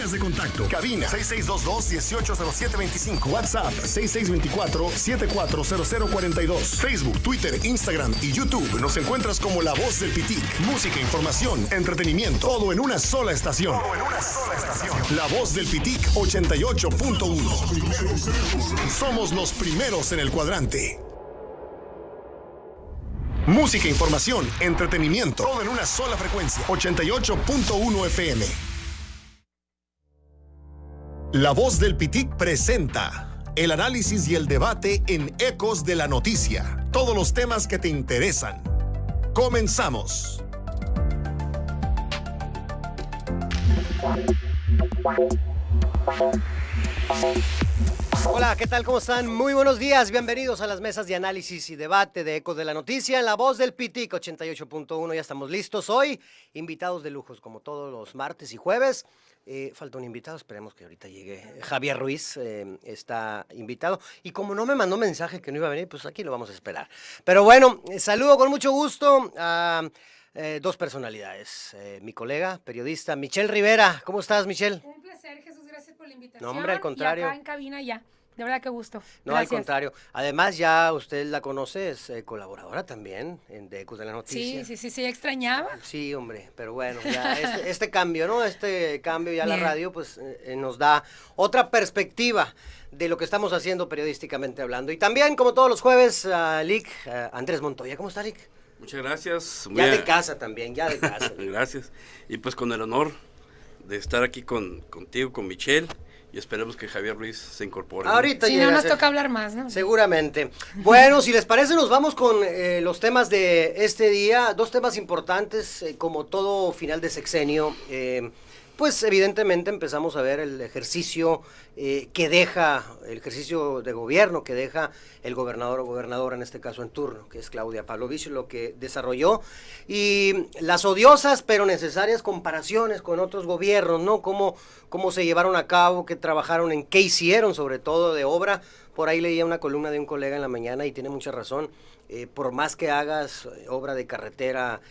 Vías de contacto. Cabina 6622-180725. WhatsApp 6624-740042. Facebook, Twitter, Instagram y YouTube. Nos encuentras como La Voz del Pitic. Música, información, entretenimiento. Todo en una sola estación. La Voz del Pitic 88.1. Somos los primeros en el cuadrante. Música, información, entretenimiento. Todo en una sola frecuencia. 88.1 FM. La Voz del Pitic presenta el análisis y el debate en Ecos de la Noticia. Todos los temas que te interesan. Comenzamos. Hola, ¿qué tal? ¿Cómo están? Muy buenos días. Bienvenidos a las mesas de análisis y debate de Ecos de la Noticia en La Voz del Pitic 88.1. Ya estamos listos hoy. Invitados de lujos como todos los martes y jueves. Falta un invitado, esperemos que ahorita llegue. Javier Ruiz está invitado. Y como no me mandó mensaje que no iba a venir, pues aquí lo vamos a esperar. Pero bueno, saludo con mucho gusto a dos personalidades. Mi colega, periodista, Michelle Rivera. ¿Cómo estás, Michelle? Un placer, Jesús, gracias por la invitación. No, hombre, al contrario. Y acá en cabina ya, de verdad que gusto. No, gracias. al contrario. Además, ya usted la conoce, es colaboradora también de Ecos de la Noticia. Sí, extrañaba. Sí, hombre, pero bueno, ya este cambio, ¿no? Este cambio ya Bien. la radio, pues nos da otra perspectiva de lo que estamos haciendo periodísticamente hablando. Y también, como todos los jueves, Lic, Andrés Montoya. ¿Cómo está, Lic? Muchas gracias. Ya de casa también, ya de casa. Gracias. Y pues con el honor de estar aquí contigo, con Michelle, y esperemos que Javier Ruiz se incorpore. Ahorita Si llega, no, nos toca hablar más, ¿no? Seguramente. Bueno, si les parece, nos vamos con los temas de este día. Dos temas importantes, como todo final de sexenio. Pues evidentemente empezamos a ver el ejercicio que deja, el ejercicio de gobierno que deja el gobernador o gobernadora, en este caso en turno, que es Claudia Pavlovich, lo que desarrolló, y las odiosas pero necesarias comparaciones con otros gobiernos, ¿no? Cómo se llevaron a cabo, qué trabajaron, en qué hicieron, sobre todo de obra. Por ahí leía una columna de un colega en la mañana y tiene mucha razón. Por más que hagas obra de carretera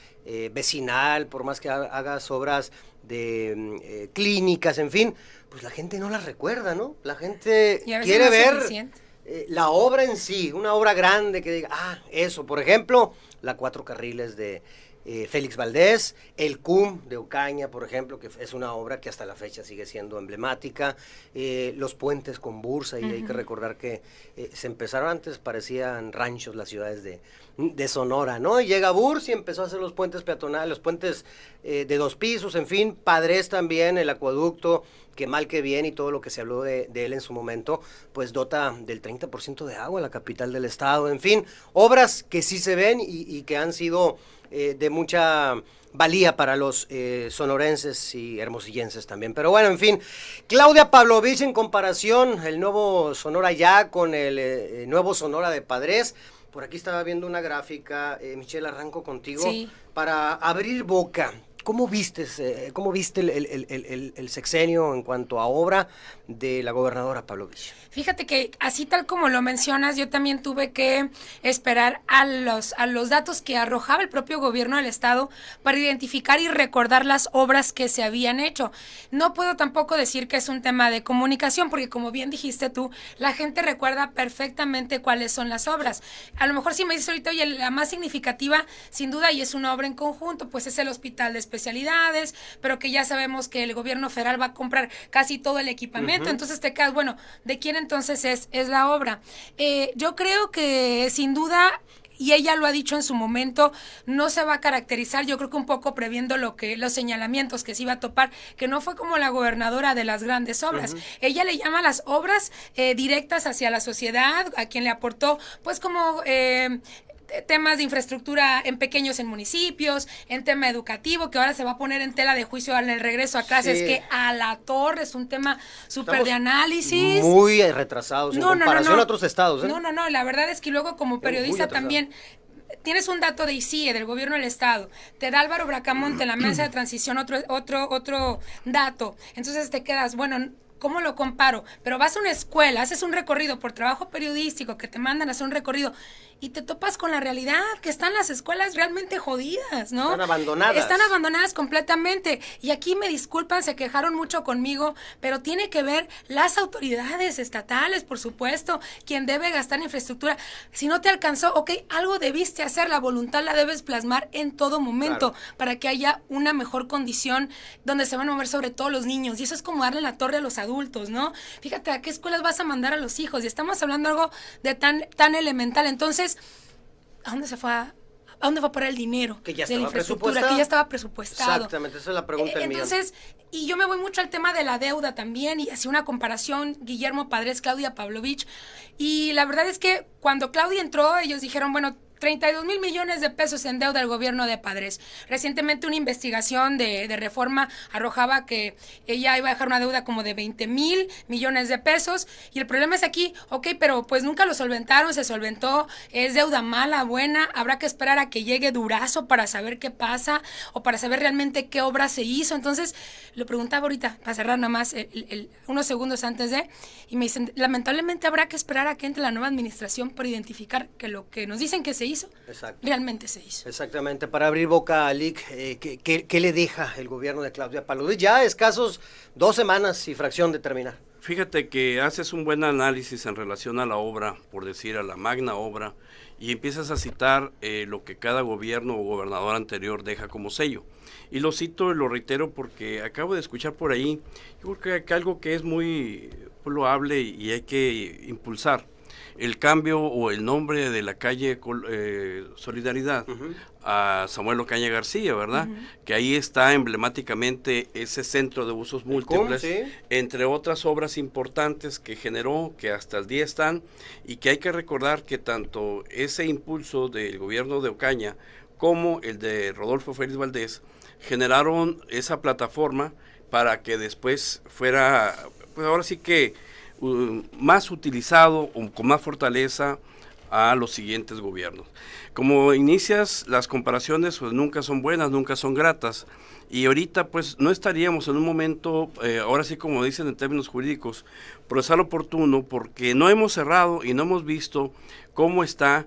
vecinal, por más que hagas obras de clínicas, en fin, pues la gente no las recuerda, ¿no? La gente quiere ver la obra en sí, una obra grande que diga, eso, por ejemplo, la 4 carriles de Félix Valdés, el CUM de Ocaña, por ejemplo, que es una obra que hasta la fecha sigue siendo emblemática, los puentes con Bursa, y hay que recordar que se empezaron antes, parecían ranchos las ciudades de Sonora, ¿no? Y llega Burs y empezó a hacer los puentes peatonales, los puentes de 2 pisos, en fin, Padres también, el acueducto, que mal que bien, y todo lo que se habló de él en su momento, pues dota del 30% de agua en la capital del estado, en fin, obras que sí se ven y que han sido de mucha valía para los sonorenses y hermosillenses también. Pero bueno, en fin, Claudia Pavlovich en comparación, el nuevo Sonora ya con el nuevo Sonora de Padres. Por aquí estaba viendo una gráfica, Michelle, arranco contigo, sí, para abrir boca. ¿Cómo viste el sexenio en cuanto a obra de la gobernadora Pavlovich? Fíjate que así tal como lo mencionas, yo también tuve que esperar a los datos que arrojaba el propio gobierno del estado para identificar y recordar las obras que se habían hecho. No puedo tampoco decir que es un tema de comunicación, porque como bien dijiste tú, la gente recuerda perfectamente cuáles son las obras. A lo mejor si me dices ahorita, oye, la más significativa, sin duda, y es una obra en conjunto, pues es el hospital de especialidades, pero que ya sabemos que el gobierno federal va a comprar casi todo el equipamiento, entonces te quedas, bueno, ¿de quién entonces es la obra? Yo creo que sin duda, y ella lo ha dicho en su momento, no se va a caracterizar, yo creo que un poco previendo los señalamientos que se iba a topar, que no fue como la gobernadora de las grandes obras. Ella le llama las obras directas hacia la sociedad, a quien le aportó, pues como temas de infraestructura en municipios, en tema educativo, que ahora se va a poner en tela de juicio en el regreso a clases, Sí. que a la torre es un tema súper de análisis. Muy retrasados en comparación a otros estados, ¿eh? No, la verdad es que luego como periodista también tienes un dato de ICIE, del gobierno del estado, te da Álvaro Bracamonte en la mesa de transición otro dato, entonces te quedas, bueno, ¿cómo lo comparo? Pero vas a una escuela, haces un recorrido por trabajo periodístico, que te mandan a hacer un recorrido y te topas con la realidad, que están las escuelas realmente jodidas, ¿no? Están abandonadas. Están abandonadas completamente. Y aquí me disculpan, se quejaron mucho conmigo, pero tiene que ver las autoridades estatales, por supuesto, quien debe gastar en infraestructura. Si no te alcanzó, ok, algo debiste hacer, la voluntad la debes plasmar en todo momento, Claro, para que haya una mejor condición donde se van a mover sobre todo los niños. Y eso es como darle la torre a los adultos, ¿no? Fíjate, ¿a qué escuelas vas a mandar a los hijos? Y estamos hablando de algo de tan elemental. Entonces, ¿a dónde se fue ¿a dónde fue a parar el dinero que ya de la estaba infraestructura? presupuestado. Que ya estaba presupuestado. Exactamente, esa es la pregunta del millón. Entonces, y yo me voy mucho al tema de la deuda también, y hacía una comparación, Guillermo Padres, Claudia Pavlovich, y la verdad es que cuando Claudia entró, ellos dijeron, bueno, 32,000 millones de pesos en deuda al gobierno de Padres. Recientemente una investigación de Reforma arrojaba que ella iba a dejar una deuda como de 20,000 millones de pesos, y el problema es aquí, ok, pero pues nunca lo solventaron, se solventó, es deuda mala, buena, habrá que esperar a que llegue Durazo para saber qué pasa, o para saber realmente qué obra se hizo. Entonces, lo preguntaba ahorita, para cerrar nada más unos segundos antes de, y me dicen, lamentablemente habrá que esperar a que entre la nueva administración para identificar que lo que nos dicen que se hizo, Exacto. realmente se hizo. Exactamente, para abrir boca a Lic, ¿qué le deja el gobierno de Claudia Pavlovich? Ya escasos 2 semanas y fracción de terminar. Fíjate que haces un buen análisis en relación a la obra, por decir, a la magna obra, y empiezas a citar lo que cada gobierno o gobernador anterior deja como sello. Y lo cito y lo reitero porque acabo de escuchar por ahí, yo creo que algo que es muy loable y hay que impulsar, el cambio o el nombre de la calle Solidaridad a Samuel Ocaña García, ¿verdad? Que ahí está emblemáticamente ese centro de usos múltiples, ¿sí? entre otras obras importantes que generó, que hasta el día están, y que hay que recordar que tanto ese impulso del gobierno de Ocaña como el de Rodolfo Félix Valdés generaron esa plataforma para que después fuera, pues ahora sí que más utilizado o con más fortaleza a los siguientes gobiernos. Como inicias, las comparaciones pues nunca son buenas, nunca son gratas, y ahorita pues no estaríamos en un momento, ahora sí como dicen en términos jurídicos, procesal oportuno, porque no hemos cerrado y no hemos visto cómo está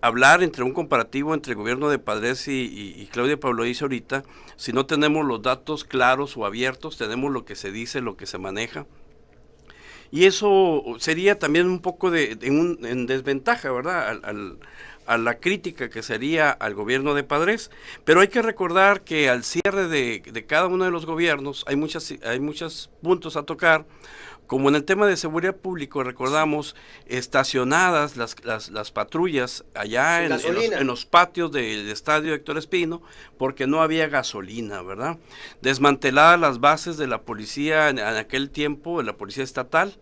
hablar entre un comparativo entre el gobierno de Padres y Claudia Pavlovich ahorita, si no tenemos los datos claros o abiertos, tenemos lo que se dice, lo que se maneja. Y eso sería también un poco en desventaja, ¿verdad? A la crítica que sería al gobierno de Padres. Pero hay que recordar que al cierre de cada uno de los gobiernos hay muchos puntos a tocar, como en el tema de seguridad pública, recordamos estacionadas las patrullas allá en los patios del estadio Héctor Espino, porque no había gasolina, ¿verdad? Desmanteladas las bases de la policía en aquel tiempo, de la policía estatal,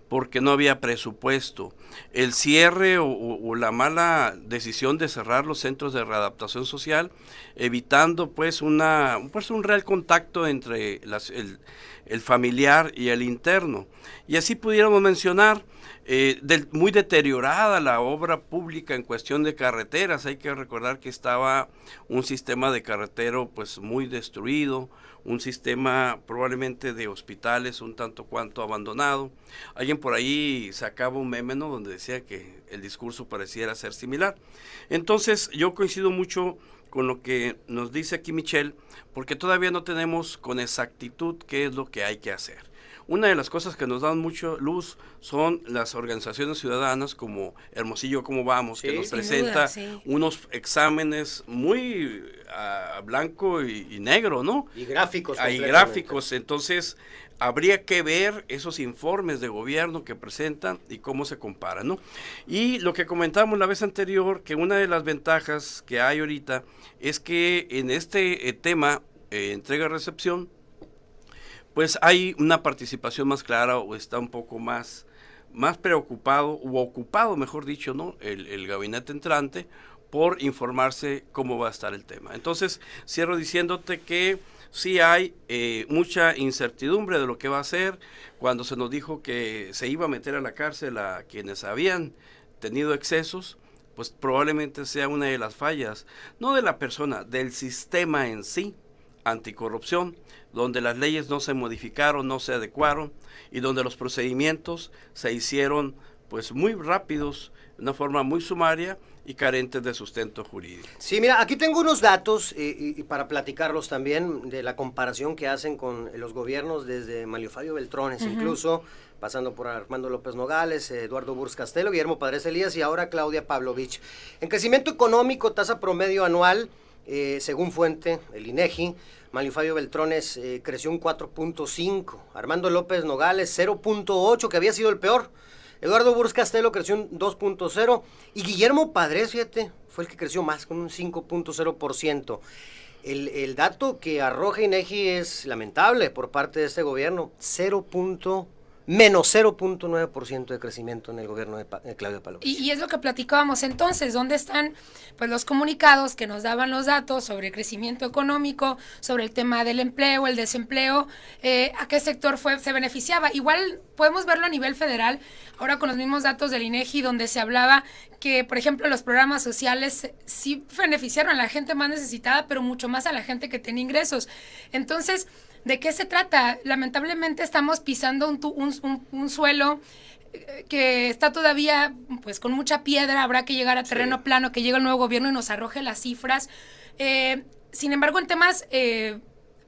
porque no había presupuesto. El cierre o la mala decisión de cerrar los centros de readaptación social, evitando pues un real contacto entre el familiar y el interno. Y así pudiéramos mencionar muy deteriorada la obra pública en cuestión de carreteras. Hay que recordar que estaba un sistema de carretero pues muy destruido, un sistema probablemente de hospitales un tanto cuanto abandonado. Alguien por ahí sacaba un meme, ¿no?, donde decía que el discurso pareciera ser similar. Entonces yo coincido mucho con lo que nos dice aquí Michelle, porque todavía no tenemos con exactitud qué es lo que hay que hacer. Una de las cosas que nos dan mucha luz son las organizaciones ciudadanas como Hermosillo Cómo Vamos, que nos presenta unos exámenes muy blanco y negro, ¿no? Y gráficos. Hay gráficos, entonces habría que ver esos informes de gobierno que presentan y cómo se comparan, ¿no? Y lo que comentamos la vez anterior, que una de las ventajas que hay ahorita es que en este tema, entrega-recepción, pues hay una participación más clara, o está un poco más preocupado, o ocupado, mejor dicho, ¿no?, el gabinete entrante por informarse cómo va a estar el tema. Entonces, cierro diciéndote que sí hay mucha incertidumbre de lo que va a hacer. Cuando se nos dijo que se iba a meter a la cárcel a quienes habían tenido excesos, pues probablemente sea una de las fallas, no de la persona, del sistema en sí, anticorrupción, donde las leyes no se modificaron, no se adecuaron y donde los procedimientos se hicieron pues muy rápidos, de una forma muy sumaria y carentes de sustento jurídico. Sí, mira, aquí tengo unos datos y para platicarlos también de la comparación que hacen con los gobiernos desde Manlio Fabio Beltrones, incluso pasando por Armando López Nogales, Eduardo Burz Castelo, Guillermo Padres Elías y ahora Claudia Pavlovich. En crecimiento económico, tasa promedio anual, según fuente, el INEGI, Manlio Fabio Beltrones creció un 4.5, Armando López Nogales 0.8, que había sido el peor. Eduardo Burz Castelo creció un 2.0 y Guillermo Padres, fíjate, fue el que creció más, con un 5.0%. El dato que arroja INEGI es lamentable por parte de este gobierno, menos 0.9% de crecimiento en el gobierno de Claudia Pavlovich. Y es lo que platicábamos entonces, ¿dónde están pues los comunicados que nos daban los datos sobre crecimiento económico, sobre el tema del empleo, el desempleo, a qué sector se beneficiaba? Igual podemos verlo a nivel federal, ahora con los mismos datos del INEGI, donde se hablaba que, por ejemplo, los programas sociales sí beneficiaron a la gente más necesitada, pero mucho más a la gente que tenía ingresos. Entonces, ¿de qué se trata? Lamentablemente estamos pisando un suelo que está todavía pues con mucha piedra, habrá que llegar a terreno plano, que llegue el nuevo gobierno y nos arroje las cifras. Sin embargo, en temas,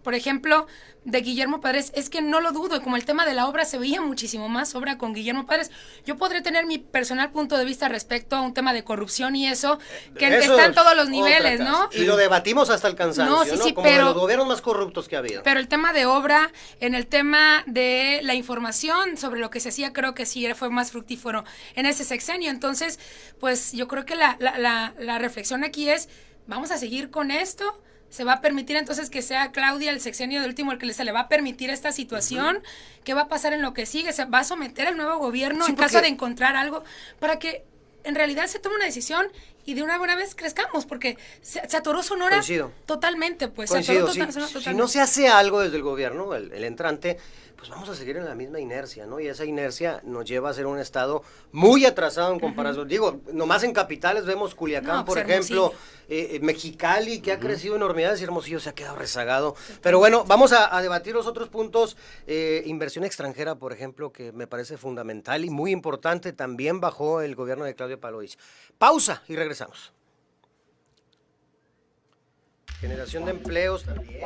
por ejemplo, de Guillermo Padres, es que no lo dudo, como el tema de la obra, se veía muchísimo más obra con Guillermo Padres. Yo podré tener mi personal punto de vista respecto a un tema de corrupción y eso está en todos los niveles, ¿no? Y lo debatimos hasta el cansancio, ¿no? Sí, como de los gobiernos más corruptos que ha habido. Pero el tema de obra, en el tema de la información sobre lo que se hacía, creo que sí fue más fructífero en ese sexenio. Entonces, pues yo creo que la reflexión aquí es, ¿vamos a seguir con esto? ¿Se va a permitir entonces que sea Claudia el sexenio de último el que se le va a permitir esta situación? ¿Qué va a pasar en lo que sigue? ¿Se va a someter al nuevo gobierno en caso de encontrar algo para que en realidad se tome una decisión y de una buena vez crezcamos? Porque se atoró Sonora. Coincido. Totalmente, pues. Coincido. Se atoró totalmente. Si no se hace algo desde el gobierno, el entrante, pues vamos a seguir en la misma inercia, ¿no? Y esa inercia nos lleva a ser un estado muy atrasado en comparación. Digo, nomás en capitales vemos Culiacán, por ejemplo, Mexicali, que ha crecido enormidades, y Hermosillo se ha quedado rezagado. Pero bueno, vamos a debatir los otros puntos. Inversión extranjera, por ejemplo, que me parece fundamental y muy importante, también bajó el gobierno de Claudia Pavlovich. Pausa y regresamos. Generación de empleos también.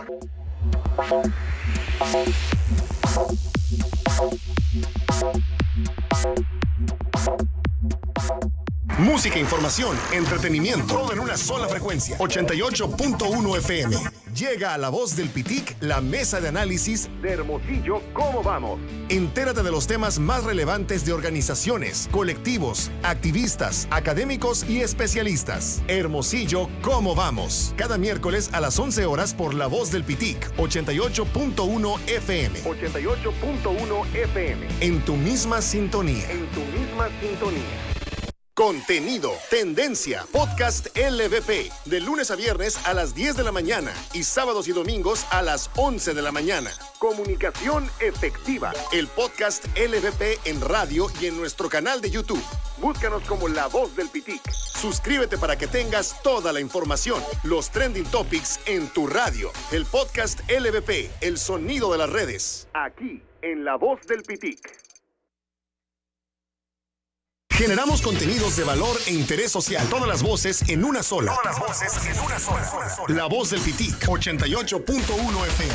Música, información, entretenimiento, todo en una sola frecuencia. 88.1 FM. Llega a La Voz del Pitic, la mesa de análisis de Hermosillo, ¿cómo vamos? Entérate de los temas más relevantes de organizaciones, colectivos, activistas, académicos y especialistas. Hermosillo, ¿cómo vamos? Cada miércoles a las 11 horas por La Voz del Pitic, 88.1 FM. 88.1 FM. En tu misma sintonía. En tu misma sintonía. Contenido, tendencia, podcast LVP, de lunes a viernes a las 10 de la mañana y sábados y domingos a las 11 de la mañana. Comunicación efectiva, el podcast LVP en radio y en nuestro canal de YouTube. Búscanos como La Voz del Pitic. Suscríbete para que tengas toda la información, los trending topics en tu radio. El podcast LVP, el sonido de las redes. Aquí, en La Voz del Pitic. Generamos contenidos de valor e interés social. Todas las voces en una sola. Todas las voces en una sola. La Voz del Pitic, 88.1 FM.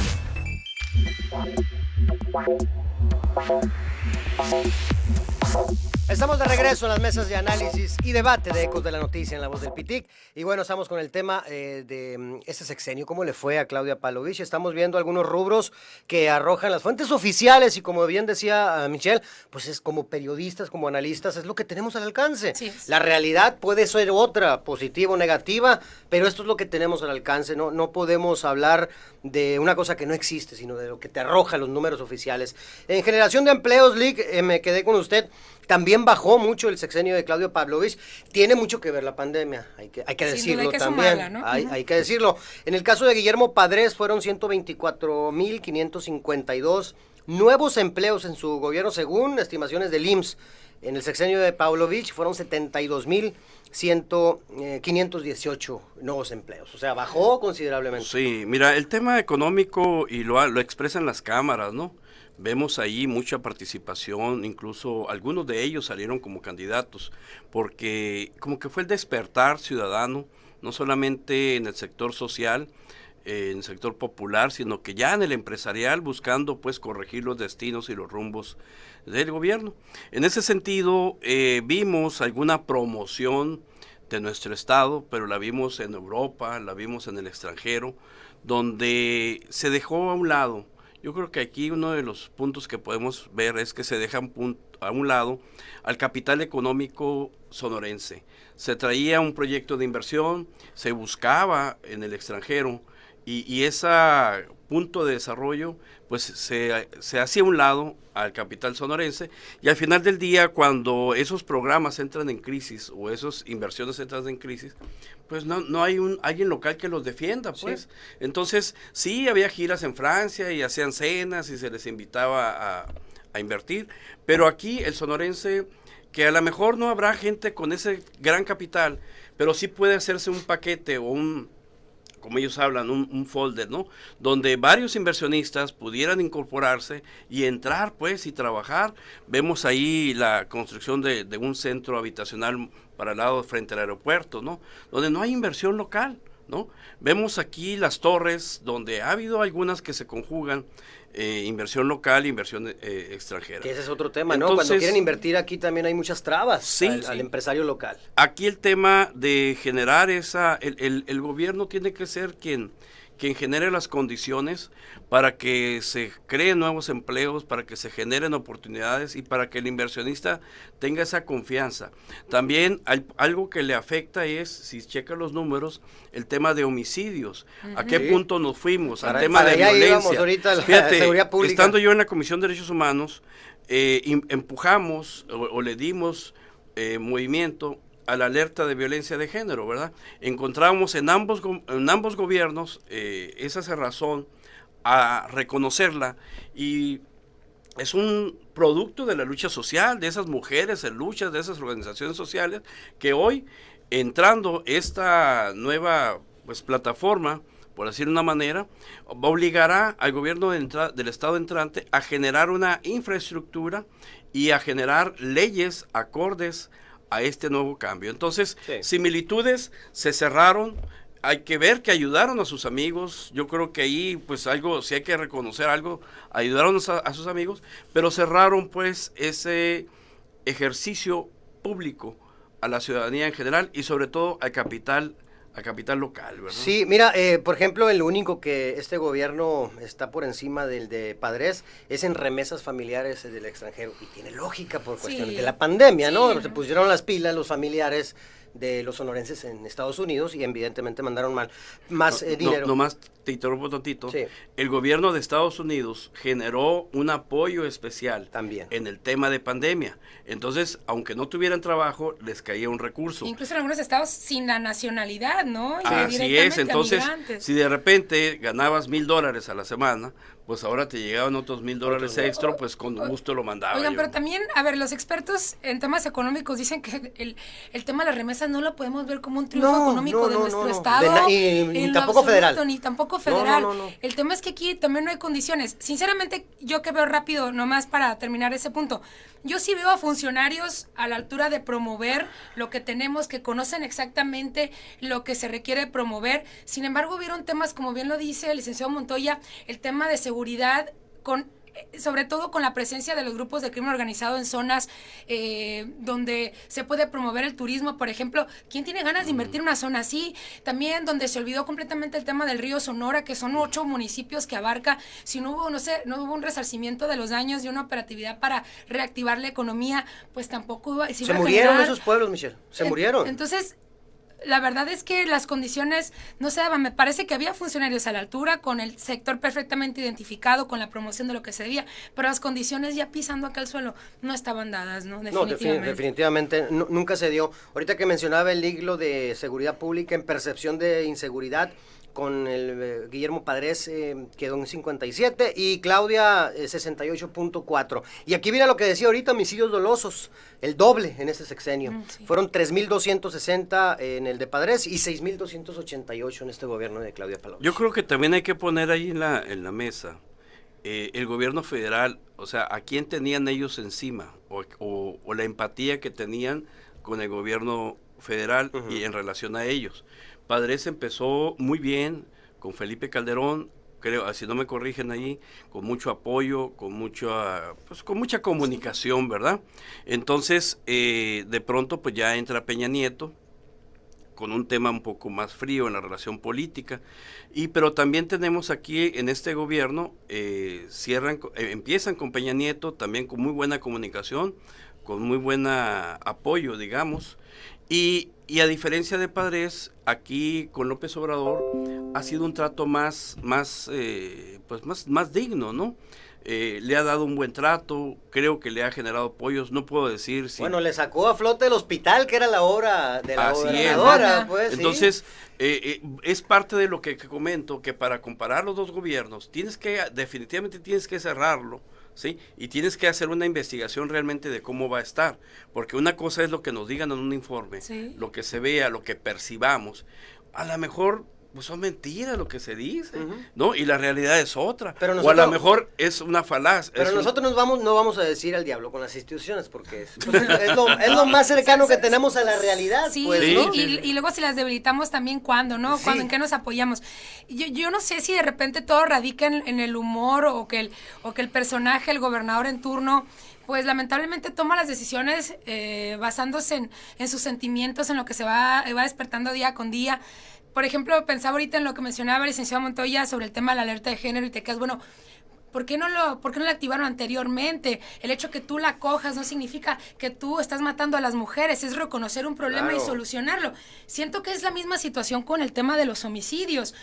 Estamos de regreso en las mesas de análisis y debate de Ecos de la Noticia en La Voz del Pitic. Y bueno, estamos con el tema de este sexenio, cómo le fue a Claudia Pavlovich. Estamos viendo algunos rubros que arrojan las fuentes oficiales y, como bien decía Michelle, pues es como periodistas, como analistas, es lo que tenemos al alcance. Sí. La realidad puede ser otra, positiva o negativa, pero esto es lo que tenemos al alcance. No podemos hablar de una cosa que no existe, sino de lo que te arroja los números oficiales. En generación de empleos, Lick, me quedé con usted. También bajó mucho el sexenio de Claudio Pavlovich. Tiene mucho que ver la pandemia, hay que decirlo, hay que también. Sumarla, ¿no? Hay que decirlo. En el caso de Guillermo Padres fueron 124,552 nuevos empleos en su gobierno, según estimaciones del IMSS. En el sexenio de Pavlovich fueron 72,518 nuevos empleos. O sea, bajó considerablemente. Sí, mira, el tema económico y lo expresan las cámaras, ¿no? Vemos ahí mucha participación, incluso algunos de ellos salieron como candidatos, porque como que fue el despertar ciudadano, no solamente en el sector social, en el sector popular, sino que ya en el empresarial, buscando pues corregir los destinos y los rumbos del gobierno. En ese sentido, vimos alguna promoción de nuestro estado, pero la vimos en Europa, la vimos en el extranjero, donde se dejó a un lado. Yo creo que aquí uno de los puntos que podemos ver es que se deja a un lado al capital económico sonorense. Se traía un proyecto de inversión, se buscaba en el extranjero y ese punto de desarrollo pues se hacía a un lado al capital sonorense, y al final del día, cuando esos programas entran en crisis o esas inversiones entran en crisis, pues no hay alguien local que los defienda, pues. Sí. Entonces, sí, había giras en Francia y hacían cenas y se les invitaba a invertir, pero aquí el sonorense, que a lo mejor no habrá gente con ese gran capital, pero sí puede hacerse un paquete o como ellos hablan, un folder, ¿no? Donde varios inversionistas pudieran incorporarse y entrar, pues, y trabajar. Vemos ahí la construcción de un centro habitacional para el lado frente al aeropuerto, ¿no? Donde no hay inversión local, ¿no? Vemos aquí las torres, donde ha habido algunas que se conjugan, inversión local e inversión extranjera. Que ese es otro tema, ¿no? Entonces, cuando quieren invertir aquí también hay muchas trabas sí, al empresario local. Aquí el tema de generar el gobierno tiene que ser quien genere las condiciones para que se creen nuevos empleos, para que se generen oportunidades y para que el inversionista tenga esa confianza. También algo que le afecta es, si checa los números, el tema de homicidios. ¿A qué punto nos fuimos? Al tema de violencia. Ahorita Fíjate, seguridad pública. Estando yo en la Comisión de Derechos Humanos, empujamos o le dimos movimiento a la alerta de violencia de género, ¿verdad? Encontramos en ambos gobiernos esa cerrazón a reconocerla, y es un producto de la lucha social, de esas mujeres en lucha, de esas organizaciones sociales, que hoy, entrando esta nueva pues plataforma, por decir de una manera, obligará al gobierno del estado entrante a generar una infraestructura y a generar leyes acordes a este nuevo cambio. Entonces, sí, similitudes se cerraron. Hay que ver que ayudaron a sus amigos. Yo creo que ahí, pues algo, si hay que reconocer algo, ayudaron a sus amigos, pero cerraron pues ese ejercicio público a la ciudadanía en general y sobre todo al capital local, ¿verdad? Sí, mira, por ejemplo, el único que este gobierno está por encima del de Padres es en remesas familiares del extranjero, y tiene lógica por cuestiones de la pandemia, ¿no? Se pusieron las pilas los familiares de los sonorenses en Estados Unidos y evidentemente mandaron más dinero. Nomás te interrumpo tantito. Sí. El gobierno de Estados Unidos generó un apoyo especial también en el tema de pandemia. Entonces, aunque no tuvieran trabajo, les caía un recurso. Incluso en algunos estados sin la nacionalidad, ¿no? Así es. Entonces, si de repente ganabas $1,000 a la semana, pues ahora te llegaban otros $1,000 extra, pues con gusto lo mandaba. Oigan, pero también, a ver, los expertos en temas económicos dicen que el tema de las remesas no lo podemos ver como un triunfo económico de nuestro estado. Ni tampoco federal. Ni tampoco federal. No. El tema es que aquí también no hay condiciones. Sinceramente, yo que veo rápido, nomás para terminar ese punto, yo sí veo a funcionarios a la altura de promover lo que tenemos, que conocen exactamente lo que se requiere promover. Sin embargo, vieron temas, como bien lo dice el licenciado Montoya, el tema de seguridad, sobre todo con la presencia de los grupos de crimen organizado en zonas donde se puede promover el turismo, por ejemplo. ¿Quién tiene ganas de invertir en una zona así? También donde se olvidó completamente el tema del río Sonora, que son 8 municipios que abarca. Si no hubo un resarcimiento de los daños y una operatividad para reactivar la economía, pues tampoco iba. Se murieron esos pueblos, Michelle, se murieron. Entonces, la verdad es que las condiciones no se daban. Me parece que había funcionarios a la altura, con el sector perfectamente identificado, con la promoción de lo que se debía, pero las condiciones ya pisando acá el suelo no estaban dadas, ¿no? Definitivamente. No, definitivamente nunca se dio. Ahorita que mencionaba el hilo de seguridad pública en percepción de inseguridad, con el Guillermo Padres quedó en 57 y Claudia 68.4. Y aquí viene lo que decía ahorita, homicidios dolosos, el doble en ese sexenio. Sí. Fueron 3.260 en el de Padres y 6.288 en este gobierno de Claudia Palau. Yo creo que también hay que poner ahí en la mesa el gobierno federal, o sea, a quién tenían ellos encima o la empatía que tenían con el gobierno federal y en relación a ellos. Padres empezó muy bien con Felipe Calderón, creo, si no me corrigen ahí, con mucho apoyo, con mucha comunicación, ¿verdad? Entonces, de pronto, pues ya entra Peña Nieto, con un tema un poco más frío en la relación política, pero también tenemos aquí en este gobierno, empiezan con Peña Nieto, también con muy buena comunicación, con muy buen apoyo, digamos, y a diferencia de Padres, aquí con López Obrador ha sido un trato más digno, ¿no? Le ha dado un buen trato, creo que le ha generado apoyos, no puedo decir si... Bueno, le sacó a flote el hospital, que era la obra de la Así gobernadora, es. pues. Entonces, es parte de lo que comento, que para comparar los dos gobiernos, definitivamente tienes que cerrarlo, ¿sí? Y tienes que hacer una investigación realmente de cómo va a estar, porque una cosa es lo que nos digan en un informe, Sí. lo que se vea, lo que percibamos, a lo mejor pues son mentiras lo que se dice, ¿no? Y la realidad es otra, Pero o a nosotros- lo mejor es una falaz. Pero nosotros no vamos a decir al diablo con las instituciones, porque es lo más cercano que tenemos a la realidad, Sí, pues, Sí, ¿no? y luego si las debilitamos también, ¿cuándo, no? Sí. ¿En qué nos apoyamos? Yo no sé si de repente todo radica en el humor o que el personaje, el gobernador en turno, pues lamentablemente toma las decisiones basándose en sus sentimientos, en lo que se va despertando día con día. Por ejemplo, pensaba ahorita en lo que mencionaba el licenciado Montoya sobre el tema de la alerta de género y te quedas, bueno, ¿por qué no la activaron anteriormente? El hecho que tú la cojas no significa que tú estás matando a las mujeres, es reconocer un problema y solucionarlo. Siento que es la misma situación con el tema de los homicidios.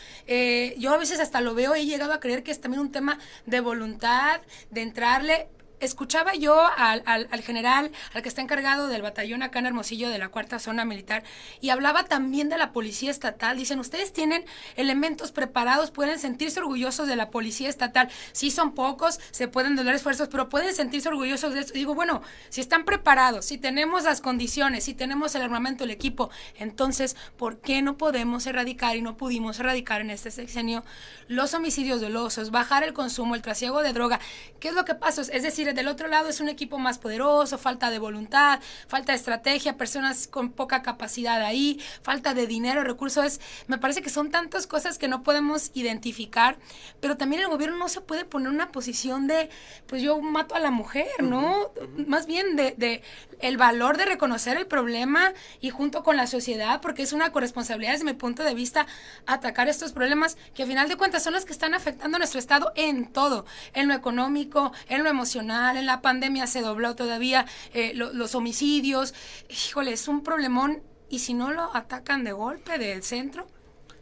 Yo a veces hasta lo veo, he llegado a creer que es también un tema de voluntad, de entrarle. Escuchaba yo al general, al que está encargado del batallón acá en Hermosillo de la 4ª Zona Militar, y hablaba también de la policía estatal. Dicen, ustedes tienen elementos preparados, pueden sentirse orgullosos de la policía estatal. Sí son pocos, se pueden doler esfuerzos, pero pueden sentirse orgullosos de esto. Digo, bueno, si están preparados, si tenemos las condiciones, si tenemos el armamento, el equipo, entonces, ¿por qué no podemos erradicar y no pudimos erradicar en este sexenio los homicidios dolosos, bajar el consumo, el trasiego de droga? ¿Qué es lo que pasa? Es decir, del otro lado es un equipo más poderoso, falta de voluntad, falta de estrategia, personas con poca capacidad ahí, falta de dinero, recursos. Me parece que son tantas cosas que no podemos identificar, pero también el gobierno no se puede poner en una posición de, pues yo mato a la mujer, ¿no? Más bien de el valor de reconocer el problema y junto con la sociedad, porque es una corresponsabilidad desde mi punto de vista atacar estos problemas que a final de cuentas son los que están afectando a nuestro estado en todo, en lo económico, en lo emocional, en la pandemia se dobló todavía los homicidios. Híjole, es un problemón y si no lo atacan de golpe del centro,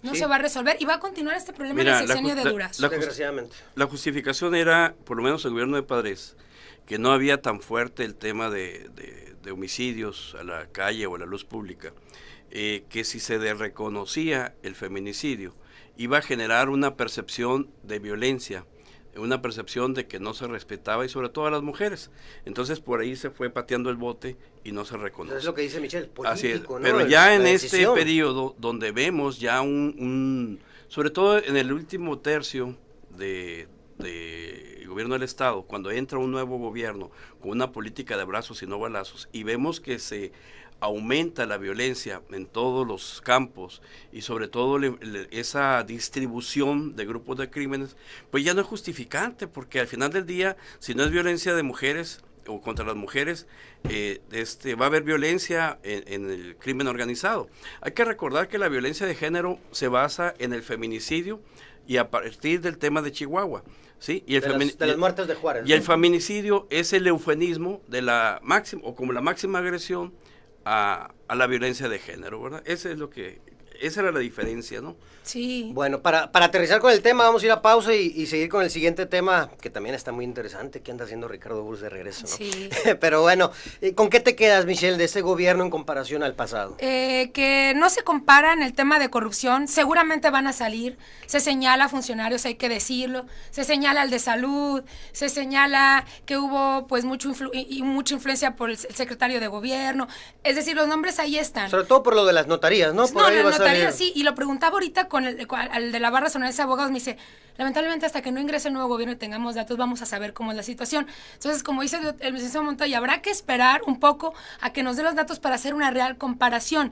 no se va a resolver y va a continuar este problema en el sexenio de Durazo. Desgraciadamente. La justificación era, por lo menos el gobierno de Padres, que no había tan fuerte el tema de homicidios a la calle o a la luz pública, que si se reconocía el feminicidio, iba a generar una percepción de violencia, una percepción de que no se respetaba y sobre todo a las mujeres. Entonces por ahí se fue pateando el bote y no se reconoce. Es lo que dice Michelle, político, Así es. ¿no? Pero ya en La este decisión. periodo donde vemos ya sobre todo en el último tercio de gobierno del Estado, cuando entra un nuevo gobierno con una política de abrazos y no balazos, y vemos que se aumenta la violencia en todos los campos y sobre todo esa distribución de grupos de crímenes, pues ya no es justificante, porque al final del día, si no es violencia de mujeres o contra las mujeres, va a haber violencia en el crimen organizado. Hay que recordar que la violencia de género se basa en el feminicidio y a partir del tema de Chihuahua. ¿Sí? Y de las muertes de Juárez. Y el feminicidio es el eufemismo de la máxima, o como la máxima agresión a la violencia de género, ¿verdad? Ese es lo que esa era la diferencia, ¿no? Sí. Bueno, para aterrizar con el tema, vamos a ir a pausa y seguir con el siguiente tema, que también está muy interesante. ¿Qué anda haciendo Ricardo Burs de regreso, no? Sí. Pero bueno, ¿con qué te quedas, Michelle, de este gobierno en comparación al pasado? Que no se compara en el tema de corrupción, seguramente van a salir, se señala a funcionarios, hay que decirlo, se señala al de salud, se señala que hubo pues mucha influencia por el secretario de gobierno, es decir, los nombres ahí están. Sobre todo por lo de las notarías, ¿no? Por No, ahí la va a notaría salir. sí, y lo preguntaba ahorita con al de la barra sonorense de abogados, me dice, lamentablemente hasta que no ingrese el nuevo gobierno y tengamos datos vamos a saber cómo es la situación. Entonces, como dice el licenciado Montoya, habrá que esperar un poco a que nos dé los datos para hacer una real comparación.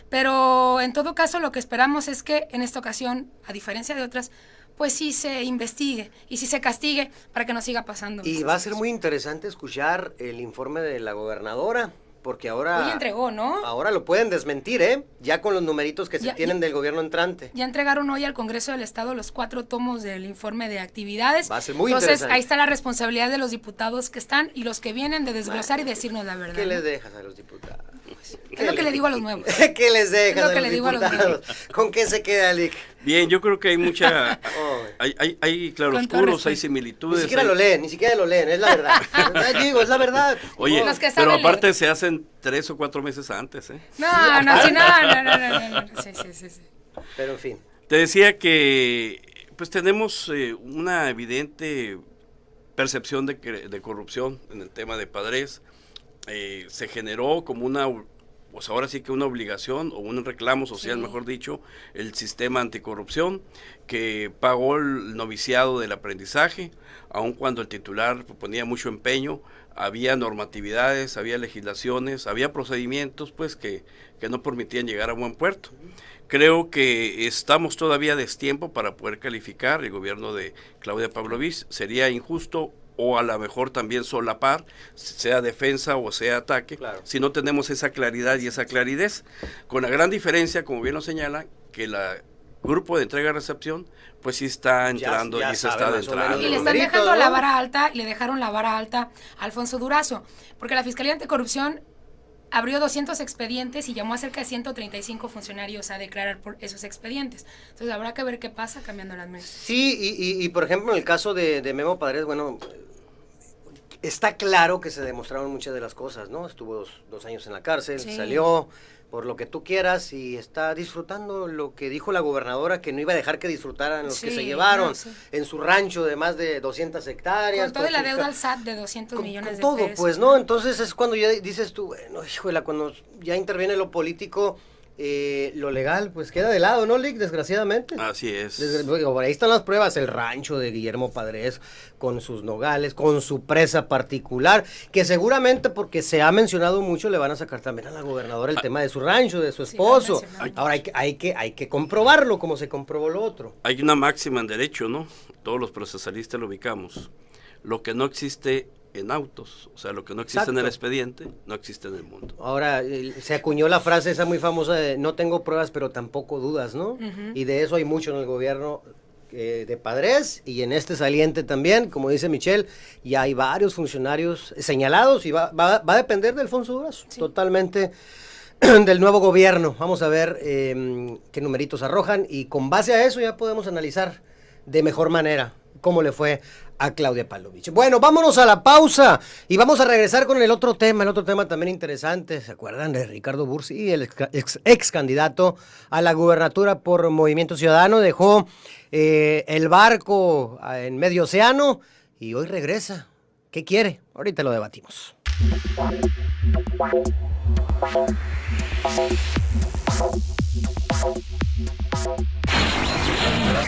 Pero en todo caso lo que esperamos es que en esta ocasión, a diferencia de otras, pues sí se investigue y sí se castigue para que no siga pasando. Y va a ser muy interesante escuchar el informe de la gobernadora, porque ahora... Hoy entregó, ¿no? Ahora lo pueden desmentir, ¿eh? Ya con los numeritos que se Ya- tienen del gobierno entrante. Ya entregaron hoy al Congreso del Estado los 4 tomos del informe de actividades. Va a ser muy Entonces, interesante. ahí está la responsabilidad de los diputados que están y los que vienen de desglosar y decirnos la verdad. ¿Qué ¿no? les dejas a los diputados? Es lo que le digo a los nuevos. ¿Qué les dejas Es lo a que los le digo a los diputados? ¿Con qué se queda, Lick? Bien, yo creo que hay mucha, Oh. hay Con todo claroscuros, hay respeto. similitudes. Ni siquiera hay- lo leen, es la verdad. Digo, es la verdad. Oye, Los que pero saben aparte leer. se hacen 3 o 4 meses antes, ¿eh? No, sí, no. Sí. Pero en fin. Te decía que pues tenemos una evidente percepción de corrupción en el tema de Padres. Se generó como pues ahora sí que una obligación o un reclamo social, Sí. mejor dicho, el sistema anticorrupción que pagó el noviciado del aprendizaje, aun cuando el titular ponía mucho empeño, había normatividades, había legislaciones, había procedimientos pues que no permitían llegar a buen puerto. Creo que estamos todavía a destiempo para poder calificar el gobierno de Claudia Pavlovich. Sería injusto o a lo mejor también solapar, sea defensa o sea ataque, Claro. si no tenemos esa claridad y esa claridad. Con la gran diferencia, como bien lo señala, que la grupo de entrega-recepción, pues sí está entrando ya y se sabe está más o adentrando. menos Y le los están numeritos, dejando ¿no? la vara alta y le dejaron la vara alta a Alfonso Durazo, porque la Fiscalía Anticorrupción abrió 200 expedientes y llamó a cerca de 135 funcionarios a declarar por esos expedientes. Entonces habrá que ver qué pasa cambiando las mesas. Sí, y por ejemplo, en el caso de Memo Padres, bueno, está claro que se demostraron muchas de las cosas, ¿no? Estuvo dos años en la cárcel, Sí. salió por lo que tú quieras y está disfrutando lo que dijo la gobernadora, que no iba a dejar que disfrutaran los que Sí, se llevaron no, sí. en su rancho de más de 200 hectáreas. Con toda la sus deuda ca- al SAT de 200 con millones de todo, pesos. pues, ¿no? Entonces es cuando ya dices tú, bueno, híjole, cuando ya interviene lo político, lo legal, pues queda de lado, ¿no, Lick? Desgraciadamente. Así es. Por ahí están las pruebas, el rancho de Guillermo Padres con sus nogales, con su presa particular, que seguramente porque se ha mencionado mucho le van a sacar también a la gobernadora el tema de su rancho, de su Sí, lo han esposo. mencionado. Ahora hay que comprobarlo como se comprobó lo otro. Hay una máxima en derecho, ¿no? Todos los procesalistas lo ubicamos. Lo que no existe en autos, o sea, lo que no existe en el Exacto. expediente, no existe en el mundo. Ahora se acuñó la frase esa muy famosa de no tengo pruebas pero tampoco dudas, ¿no? Y de eso hay mucho en el gobierno de Padres y en este saliente también, como dice Michelle, y hay varios funcionarios señalados y va a depender de Alfonso Durazo, Sí. totalmente del nuevo gobierno. Vamos a ver qué numeritos arrojan y con base a eso ya podemos analizar de mejor manera cómo le fue a Claudia Pavlovich. Bueno, vámonos a la pausa y vamos a regresar con el otro tema también interesante. ¿Se acuerdan de Ricardo Bursi, el ex candidato a la gubernatura por Movimiento Ciudadano? Dejó el barco en medio océano y hoy regresa. ¿Qué quiere? Ahorita lo debatimos.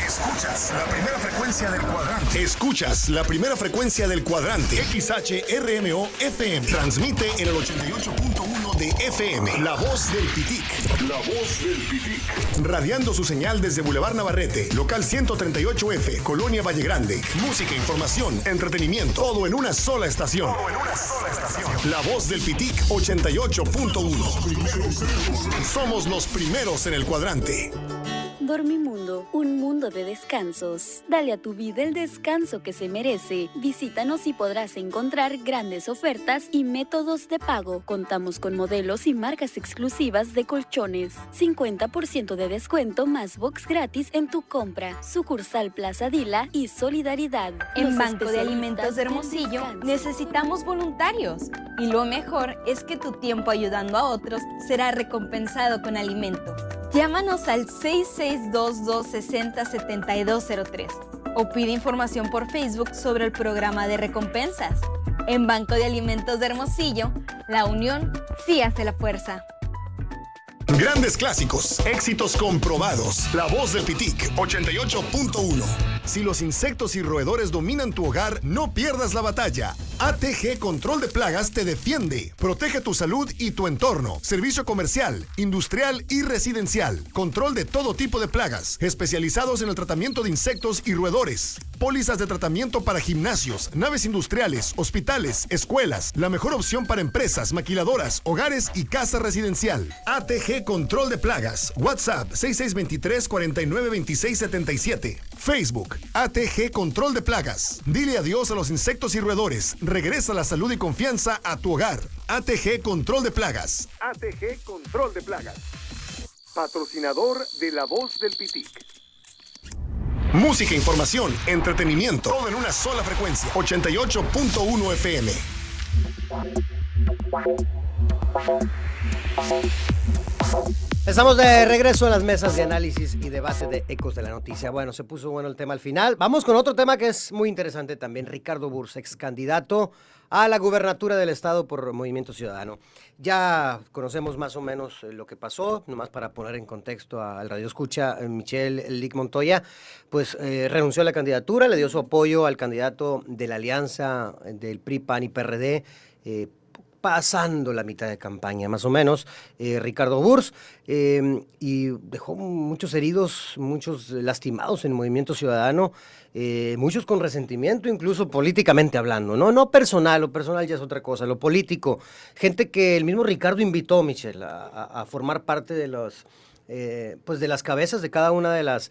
Escuchas la primera frecuencia del cuadrante. Escuchas la primera frecuencia del cuadrante. XHRMO FM. Transmite en el 88.1 de FM. La voz del Pitic. La voz del Pitic. Radiando su señal desde Boulevard Navarrete, local 138F, Colonia Valle Grande. Música, información, entretenimiento. Todo en una sola estación. La voz del Pitic 88.1. Somos los primeros en el cuadrante. Dormimundo, un mundo de descansos. Dale a tu vida el descanso que se merece. Visítanos y podrás encontrar grandes ofertas y métodos de pago. Contamos con modelos y marcas exclusivas de colchones. 50% de descuento más box gratis en tu compra. Sucursal Plaza Dila y Solidaridad. En Banco de Alimentos de Hermosillo necesitamos voluntarios. Y lo mejor es que tu tiempo ayudando a otros será recompensado con alimento. Llámanos al 6622-607203 o pide información por Facebook sobre el programa de recompensas. En Banco de Alimentos de Hermosillo, la unión sí hace la fuerza. Grandes clásicos, éxitos comprobados. La Voz del Pitic, 88.1. Si los insectos y roedores dominan tu hogar, no pierdas la batalla. ATG Control de Plagas te defiende. Protege tu salud y tu entorno. Servicio comercial, industrial y residencial. Control de todo tipo de plagas. Especializados en el tratamiento de insectos y roedores. Pólizas de tratamiento para gimnasios, naves industriales, hospitales, escuelas. La mejor opción para empresas, maquiladoras, hogares y casa residencial. ATG Control de Plagas. WhatsApp 6623-492677. Facebook ATG Control de Plagas. Dile adiós a los insectos y roedores. Regresa la salud y confianza a tu hogar. ATG Control de Plagas. ATG Control de Plagas. Patrocinador de La Voz del Pitic. Música, información, entretenimiento, todo en una sola frecuencia. 88.1 FM. Estamos de regreso en las mesas de análisis y debate de Ecos de la Noticia. Bueno, se puso bueno el tema al final. Vamos con otro tema que es muy interesante también. Ricardo Burs, ex candidato a la gubernatura del estado por Movimiento Ciudadano. Ya conocemos más o menos lo que pasó, nomás para poner en contexto al radioescucha, Michelle Lic Montoya, pues renunció a la candidatura, le dio su apoyo al candidato de la alianza del PRI, PAN y PRD, pasando la mitad de campaña, más o menos, Ricardo Burs, y dejó muchos heridos, muchos lastimados en el Movimiento Ciudadano, muchos con resentimiento, incluso políticamente hablando, ¿no? No personal, lo personal ya es otra cosa, lo político. Gente que el mismo Ricardo invitó, Michelle, a formar parte de los... pues de las cabezas de cada una de las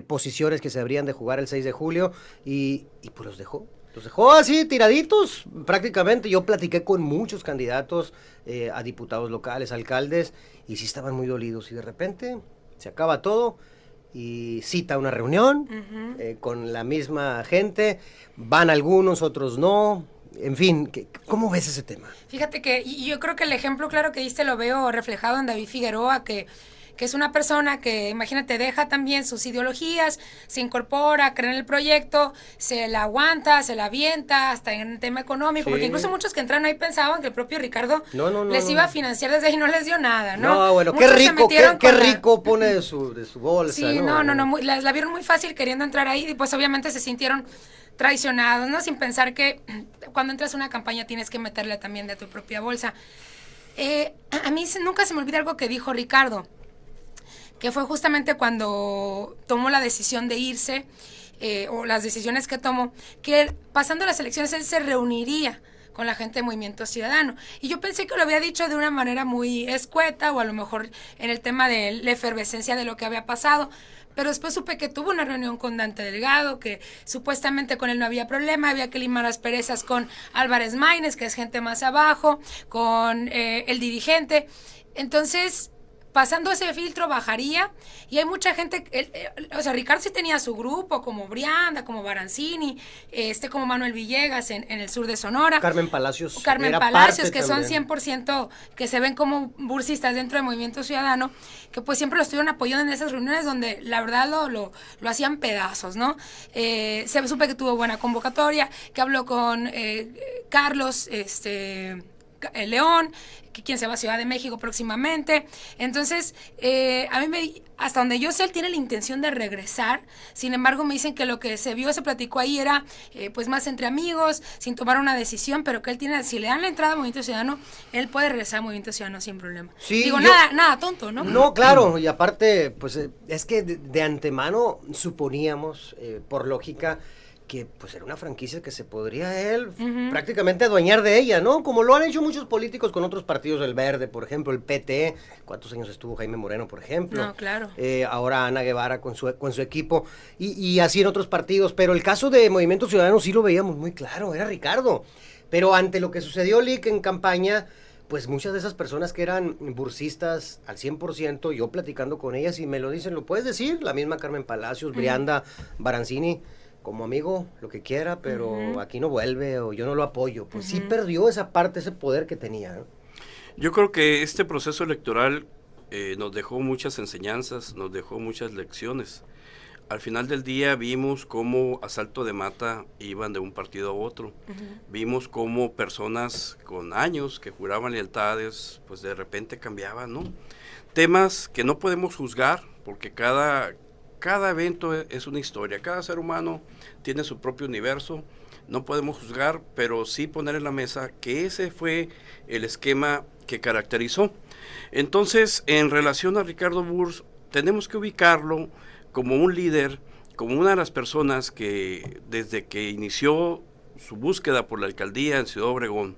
posiciones que se habrían de jugar el 6 de julio, y pues los dejó. Los dejó así, tiraditos, prácticamente. Yo platiqué con muchos candidatos a diputados locales, alcaldes, y sí estaban muy dolidos. Y de repente se acaba todo y cita una reunión con la misma gente. Van algunos, otros no. En fin, ¿cómo ves ese tema? Fíjate que yo creo que el ejemplo claro que diste lo veo reflejado en David Figueroa, que es una persona que, imagínate, deja también sus ideologías, se incorpora, cree en el proyecto, se la aguanta, se la avienta, hasta en el tema económico, sí. Porque incluso muchos que entraron ahí pensaban que el propio Ricardo les iba a financiar desde ahí, no les dio nada, ¿no? No, bueno, muchos qué rico pone de su bolsa, sí, no, la vieron muy fácil queriendo entrar ahí, y pues obviamente se sintieron traicionados, ¿no? Sin pensar que cuando entras a una campaña tienes que meterle también de tu propia bolsa. A mí nunca se me olvida algo que dijo Ricardo, que fue justamente cuando tomó la decisión de irse, o las decisiones que tomó, que pasando las elecciones él se reuniría con la gente de Movimiento Ciudadano. Y yo pensé que lo había dicho de una manera muy escueta, o a lo mejor en el tema de la efervescencia de lo que había pasado, pero después supe que tuvo una reunión con Dante Delgado, que supuestamente con él no había problema, había que limar asperezas con Álvarez Maínez, que es gente más abajo, con el dirigente. Entonces, pasando ese filtro bajaría, y hay mucha gente, o sea, Ricardo sí tenía su grupo, como Brianda, como Barancini, como Manuel Villegas en el sur de Sonora. Carmen Palacios, que son 100%, que se ven como bursistas dentro del Movimiento Ciudadano, que pues siempre lo estuvieron apoyando en esas reuniones donde la verdad lo hacían pedazos, ¿no? Se supe que tuvo buena convocatoria, que habló con Carlos, León, quien se va a Ciudad de México próximamente. Entonces, a mí hasta donde yo sé, él tiene la intención de regresar. Sin embargo, me dicen que lo que se platicó ahí era pues más entre amigos, sin tomar una decisión, pero que él tiene, si le dan la entrada a Movimiento Ciudadano, él puede regresar a Movimiento Ciudadano sin problema. Sí, nada tonto, ¿no? No, claro, y aparte, pues es que de antemano suponíamos, por lógica, que pues era una franquicia que se podría él prácticamente adueñar de ella, ¿no? Como lo han hecho muchos políticos con otros partidos, el Verde, por ejemplo, el PT, ¿cuántos años estuvo Jaime Moreno, por ejemplo? No, claro. Ahora Ana Guevara con su equipo, y así en otros partidos, pero el caso de Movimiento Ciudadano sí lo veíamos muy claro, era Ricardo, pero ante lo que sucedió, Lick, en campaña, pues muchas de esas personas que eran bursistas al 100%, yo platicando con ellas y me lo dicen, lo puedes decir, la misma Carmen Palacios, Brianda, Barancini, como amigo, lo que quiera, pero aquí no vuelve o yo no lo apoyo. Pues sí perdió esa parte, ese poder que tenía, ¿no? Yo creo que este proceso electoral nos dejó muchas enseñanzas, nos dejó muchas lecciones. Al final del día vimos cómo a salto de mata iban de un partido a otro. Vimos cómo personas con años que juraban lealtades, pues de repente cambiaban, ¿no? Temas que no podemos juzgar porque cada evento es una historia, cada ser humano tiene su propio universo, no podemos juzgar, pero sí poner en la mesa que ese fue el esquema que caracterizó. Entonces, en relación a Ricardo Burs, tenemos que ubicarlo como un líder, como una de las personas que desde que inició su búsqueda por la alcaldía en Ciudad Obregón,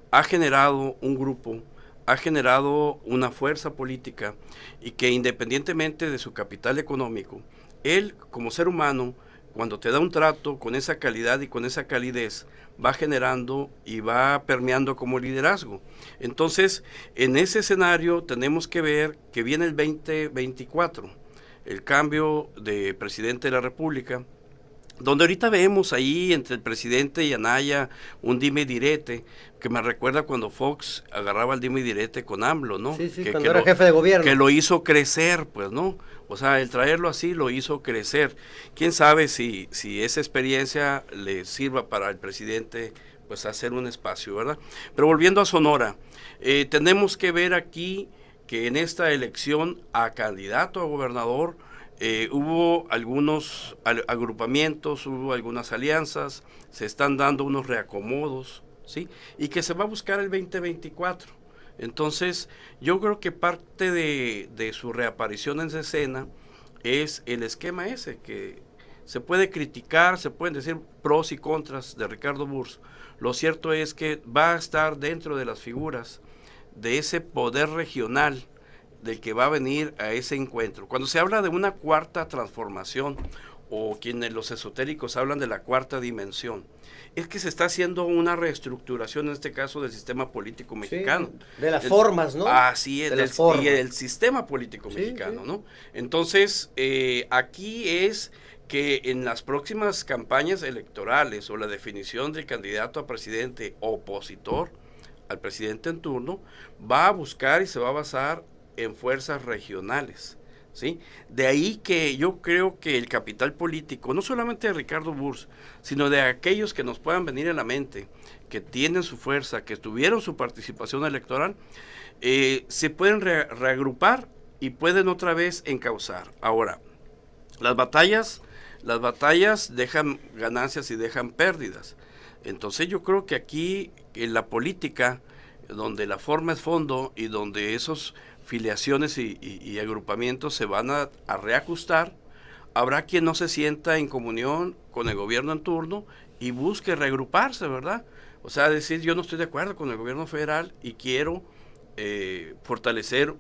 ha generado un grupo, ha generado una fuerza política y que independientemente de su capital económico, él como ser humano, cuando te da un trato con esa calidad y con esa calidez, va generando y va permeando como liderazgo. Entonces, en ese escenario tenemos que ver que viene el 2024, el cambio de presidente de la República, donde ahorita vemos ahí entre el presidente y Anaya un dime y direte, que me recuerda cuando Fox agarraba el dime y direte con AMLO, ¿no? Sí, cuando era jefe de gobierno. Que lo hizo crecer, pues, ¿no? O sea, el traerlo así lo hizo crecer. ¿Quién sabe si esa experiencia le sirva para el presidente, pues, hacer un espacio, ¿verdad? Pero volviendo a Sonora, tenemos que ver aquí que en esta elección a candidato a gobernador, hubo algunos agrupamientos, hubo algunas alianzas, se están dando unos reacomodos, ¿sí? Y que se va a buscar el 2024. Entonces, yo creo que parte de su reaparición en escena es el esquema ese, que se puede criticar, se pueden decir pros y contras de Ricardo Burs. Lo cierto es que va a estar dentro de las figuras de ese poder regional del que va a venir a ese encuentro. Cuando se habla de una cuarta transformación, o quienes los esotéricos hablan de la cuarta dimensión, es que se está haciendo una reestructuración, en este caso, del sistema político mexicano. Sí, de las formas, ¿no? Así es, y el sistema político mexicano, ¿no? Entonces, aquí es que en las próximas campañas electorales o la definición del candidato a presidente opositor al presidente en turno, va a buscar y se va a basar en fuerzas regionales, ¿sí? De ahí que yo creo que el capital político, no solamente de Ricardo Burs, sino de aquellos que nos puedan venir a la mente, que tienen su fuerza, que tuvieron su participación electoral, se pueden reagrupar y pueden otra vez encauzar. Ahora, las batallas dejan ganancias y dejan pérdidas. Entonces yo creo que aquí en la política, donde la forma es fondo y donde esos filiaciones y agrupamientos se van a reajustar, habrá quien no se sienta en comunión con el gobierno en turno y busque reagruparse, ¿verdad? O sea, decir, yo no estoy de acuerdo con el gobierno federal y quiero fortalecer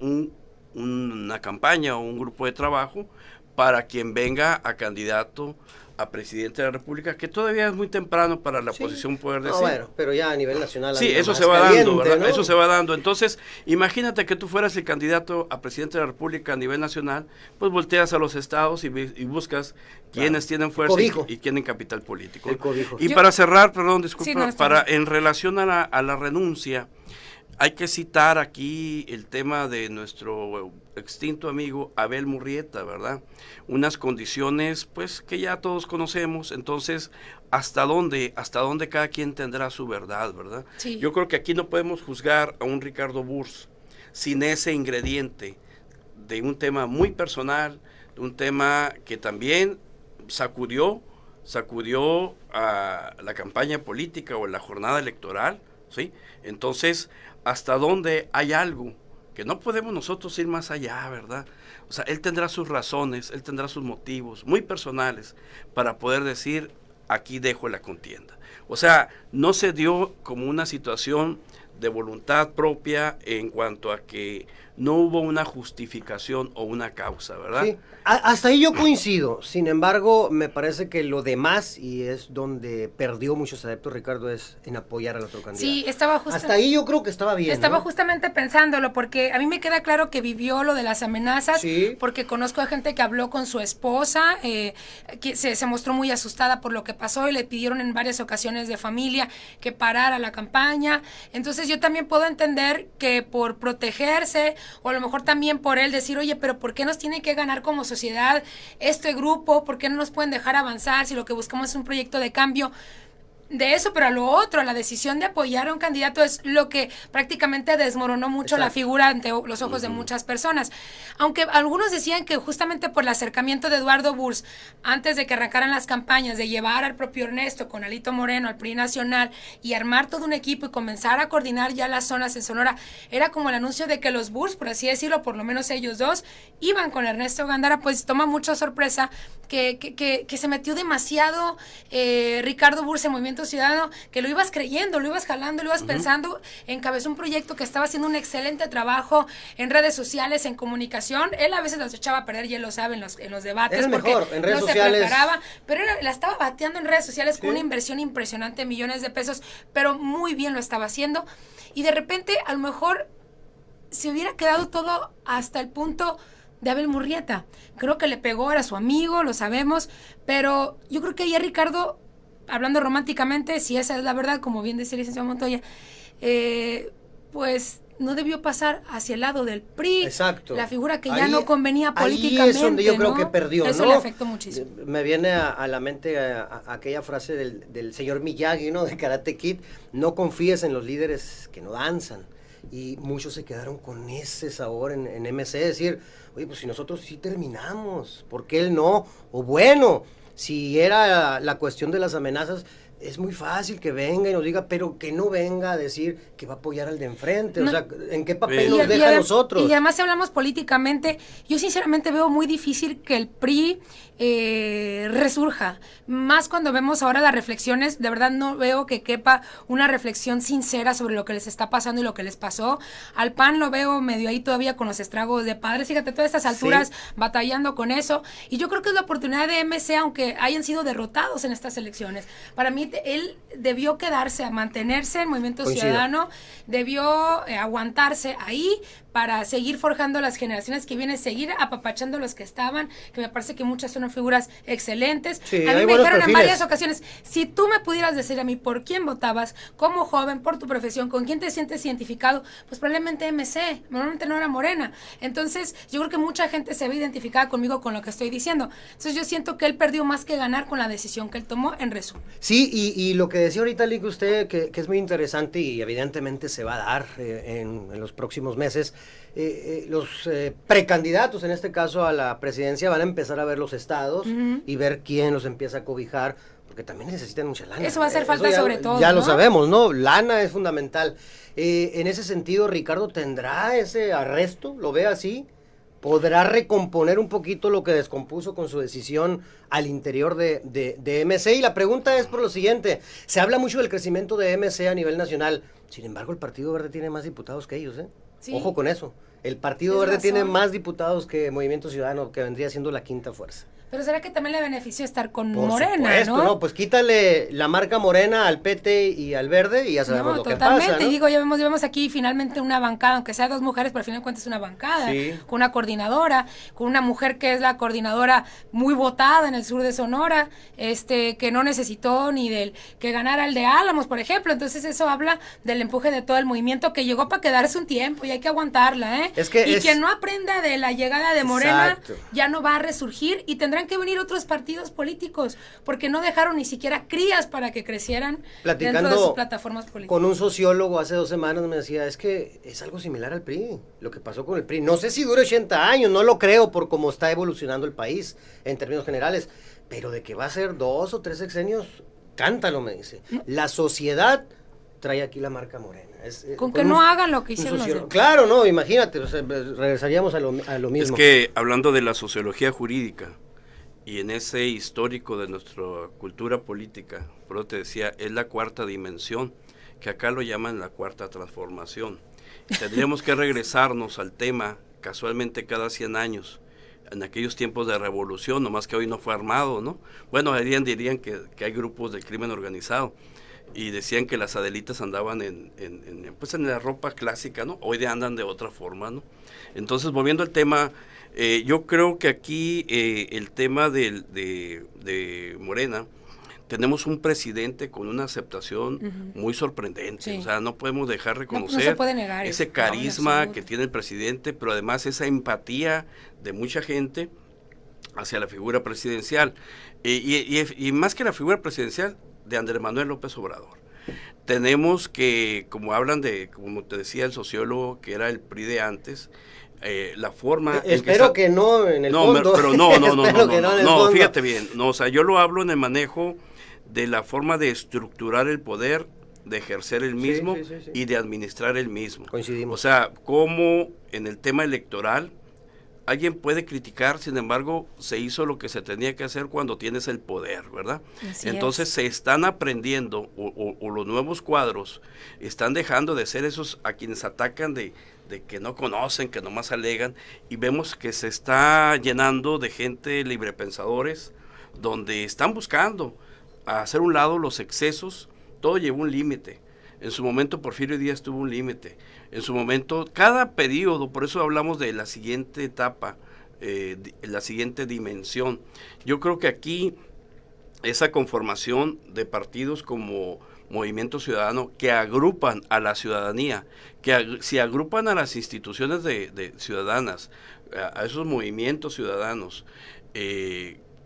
una campaña o un grupo de trabajo para quien venga a candidato a presidente de la República, que todavía es muy temprano para la oposición poder decir. No, bueno, pero ya a nivel nacional. Sí, eso se va dando, ¿verdad? ¿No? Eso se va dando. Entonces, imagínate que tú fueras el candidato a presidente de la República a nivel nacional, pues volteas a los estados y buscas quiénes tienen fuerza y tienen capital político. Y para cerrar, perdón, disculpa, en relación a la renuncia, hay que citar aquí el tema de nuestro extinto amigo Abel Murrieta, ¿verdad? Unas condiciones, pues, que ya todos conocemos. Entonces, ¿hasta dónde cada quien tendrá su verdad, verdad? Sí. Yo creo que aquí no podemos juzgar a un Ricardo Burs sin ese ingrediente de un tema muy personal, de un tema que también sacudió a la campaña política o la jornada electoral, ¿sí? Entonces, hasta dónde hay algo que no podemos nosotros ir más allá, ¿verdad? O sea, él tendrá sus razones, él tendrá sus motivos muy personales para poder decir aquí dejo la contienda. O sea, no se dio como una situación de voluntad propia en cuanto a que no hubo una justificación o una causa, ¿verdad? Sí, hasta ahí yo coincido. Sin embargo, me parece que lo demás, y es donde perdió muchos adeptos, Ricardo, es en apoyar al otro candidato. Sí, estaba justo. Hasta ahí yo creo que estaba bien. Estaba ¿no? justamente pensándolo, porque a mí me queda claro que vivió lo de las amenazas, Sí. porque conozco a gente que habló con su esposa, que se mostró muy asustada por lo que pasó y le pidieron en varias ocasiones de familia que parara la campaña. Entonces yo también puedo entender que por protegerse, o a lo mejor también por él decir, oye, pero ¿por qué nos tiene que ganar como sociedad este grupo? ¿Por qué no nos pueden dejar avanzar si lo que buscamos es un proyecto de cambio? De eso, pero a lo otro, la decisión de apoyar a un candidato es lo que prácticamente desmoronó mucho la figura ante los ojos de muchas personas. Aunque algunos decían que justamente por el acercamiento de Eduardo Burs, antes de que arrancaran las campañas, de llevar al propio Ernesto con Alito Moreno al PRI nacional y armar todo un equipo y comenzar a coordinar ya las zonas en Sonora, era como el anuncio de que los Burs, por así decirlo, por lo menos ellos dos, iban con Ernesto Gándara. Pues toma mucha sorpresa que se metió demasiado Ricardo Burs en Movimiento Ciudadano, que lo ibas creyendo, lo ibas jalando, lo ibas pensando. Encabezó un proyecto que estaba haciendo un excelente trabajo en redes sociales, en comunicación. Él a veces los echaba a perder, ya lo sabe, en los debates, Era el porque mejor, en redes no sociales. se preparaba, pero la estaba bateando en redes sociales Sí. con una inversión impresionante, millones de pesos, pero muy bien lo estaba haciendo. Y de repente, a lo mejor, se hubiera quedado todo hasta el punto de Abel Murrieta. Creo que le pegó, era su amigo, lo sabemos, pero yo creo que ya Ricardo, hablando románticamente, si esa es la verdad, como bien decía el licenciado Montoya, pues no debió pasar hacia el lado del PRI. Exacto. La figura que Ahí- ya no convenía ahí políticamente. es donde yo creo ¿no? que perdió, Eso ¿no? le afectó muchísimo. Me viene a la mente aquella frase del señor Miyagi, ¿no? De Karate Kid: no confíes en los líderes que no danzan. Y muchos se quedaron con ese sabor en MC, decir, oye, pues si nosotros sí terminamos, ¿por qué él no? O bueno, si era la cuestión de las amenazas, es muy fácil que venga y nos diga, pero que no venga a decir que va a apoyar al de enfrente. No. O sea, ¿en qué papel Y- nos deja a nosotros? Y además, si hablamos políticamente, yo sinceramente veo muy difícil que el PRI resurja. Más cuando vemos ahora las reflexiones, de verdad no veo que quepa una reflexión sincera sobre lo que les está pasando y lo que les pasó. Al PAN lo veo medio ahí todavía con los estragos de padres. Fíjate, todas estas alturas Sí. batallando con eso. Y yo creo que es la oportunidad de MC, aunque hayan sido derrotados en estas elecciones. Para mí, él debió quedarse, a mantenerse en Movimiento Coincido. Ciudadano, debió aguantarse ahí para seguir forjando las generaciones que vienen, seguir apapachando los que estaban, que me parece que muchas son figuras excelentes. Sí, a mí hay me buenos dijeron en perfiles. varias ocasiones, si tú me pudieras decir a mí por quién votabas, como joven, por tu profesión, con quién te sientes identificado, pues probablemente MC, normalmente no era Morena. Entonces, yo creo que mucha gente se ve identificada conmigo con lo que estoy diciendo. Entonces, yo siento que él perdió más que ganar con la decisión que él tomó, en resumen. Sí, y lo que decía ahorita, Lick, usted, que es muy interesante y evidentemente se va a dar en los próximos meses, los precandidatos, en este caso a la presidencia, van a empezar a ver los estados y ver quién los empieza a cobijar, porque también necesitan mucha lana. Eso va a hacer falta ya, sobre todo, ya lo ¿no? sabemos, ¿no? Lana es fundamental. En ese sentido, Ricardo, ¿tendrá ese arresto? ¿Lo ve así? ¿Podrá recomponer un poquito lo que descompuso con su decisión al interior de MC? Y la pregunta es por lo siguiente: se habla mucho del crecimiento de MC a nivel nacional, sin embargo el Partido Verde tiene más diputados que ellos, ¿eh? Sí. Ojo con eso, el Partido Tienes Verde tiene razón. más diputados que Movimiento Ciudadano, que vendría siendo la quinta fuerza. Pero ¿será que también le benefició estar con Por Morena, supuesto, no? Pues quítale la marca Morena al PT y al Verde y ya sabemos No, lo que totalmente. pasa, ¿no? Digo, ya vemos aquí finalmente una bancada, aunque sea dos mujeres, pero al final de cuentas es una bancada, Sí. con una coordinadora, con una mujer que es la coordinadora muy votada en el sur de Sonora, que no necesitó ni del que ganara el de Álamos, por ejemplo. Entonces eso habla del empuje de todo el movimiento que llegó para quedarse un tiempo y hay que aguantarla, ¿eh? Es que y es- quien no aprenda de la llegada de Morena Exacto. ya no va a resurgir y tendrán que venir otros partidos políticos porque no dejaron ni siquiera crías para que crecieran dentro de sus plataformas políticas. Con un sociólogo hace 2 semanas me decía, es que es algo similar al PRI, lo que pasó con el PRI. No sé si dure 80 años, no lo creo por cómo está evolucionando el país en términos generales, pero de que va a ser 2 o 3 sexenios, cántalo, me dice. La sociedad trae aquí la marca Morena. Con que no hagan lo que un hicieron los sociólogo. demás. Claro, no, imagínate, o sea, regresaríamos a lo mismo. Es que hablando de la sociología jurídica, y en ese histórico de nuestra cultura política, por eso te decía, es la cuarta dimensión, que acá lo llaman la cuarta transformación. Tendríamos que regresarnos al tema casualmente cada 100 años, en aquellos tiempos de revolución, nomás que hoy no fue armado, ¿no? Bueno, dirían que hay grupos de crimen organizado, y decían que las Adelitas andaban en la ropa clásica, ¿no? Hoy andan de otra forma, ¿no? Entonces, volviendo al tema, yo creo que aquí el tema de Morena, tenemos un presidente con una aceptación muy sorprendente, sí. O sea, no podemos dejar reconocer no se puede negar ese carisma que tiene el presidente, pero además esa empatía de mucha gente hacia la figura presidencial, y más que la figura presidencial, de Andrés Manuel López Obrador. Tenemos que, como te decía el sociólogo, que era el PRI de antes, la forma... Espero que no en el fondo. Pero no, fíjate bien, o sea, yo lo hablo en el manejo de la forma de estructurar el poder, de ejercer el mismo sí. Y de administrar el mismo. Coincidimos. O sea, cómo en el tema electoral alguien puede criticar, sin embargo, se hizo lo que se tenía que hacer cuando tienes el poder, ¿verdad? Entonces se están aprendiendo, o los nuevos cuadros están dejando de ser esos a quienes atacan de que no conocen, que nomás alegan, y vemos que se está llenando de gente librepensadores, donde están buscando hacer un lado los excesos. Todo llevó un límite. En su momento Porfirio Díaz tuvo un límite. En su momento, cada periodo, por eso hablamos de la siguiente etapa, la siguiente dimensión. Yo creo que aquí esa conformación de partidos como Movimiento Ciudadano, que agrupan a la ciudadanía, si agrupan a las instituciones de ciudadanas, a esos movimientos ciudadanos,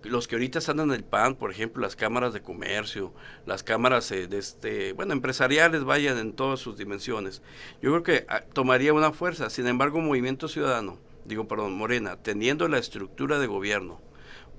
los que ahorita están en el PAN, por ejemplo, las cámaras de comercio, las cámaras empresariales, vayan en todas sus dimensiones. Yo creo que tomaría una fuerza. Sin embargo, Morena, teniendo la estructura de gobierno,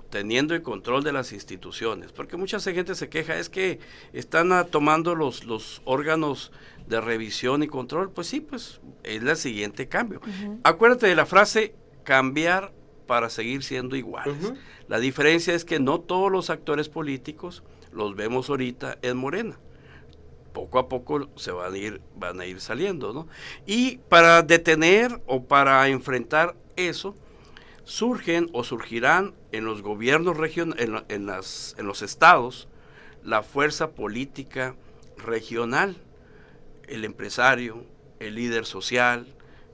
teniendo el control de las instituciones, porque mucha gente se queja, es que están tomando los órganos de revisión y control. Pues sí, pues es el siguiente cambio. Acuérdate de la frase, cambiar para seguir siendo iguales. La diferencia es que no todos los actores políticos los vemos ahorita en Morena. Poco a poco van a ir saliendo, ¿no? Y para detener o para enfrentar eso, surgirán en los gobiernos regionales, en los estados, la fuerza política regional, el empresario, el líder social,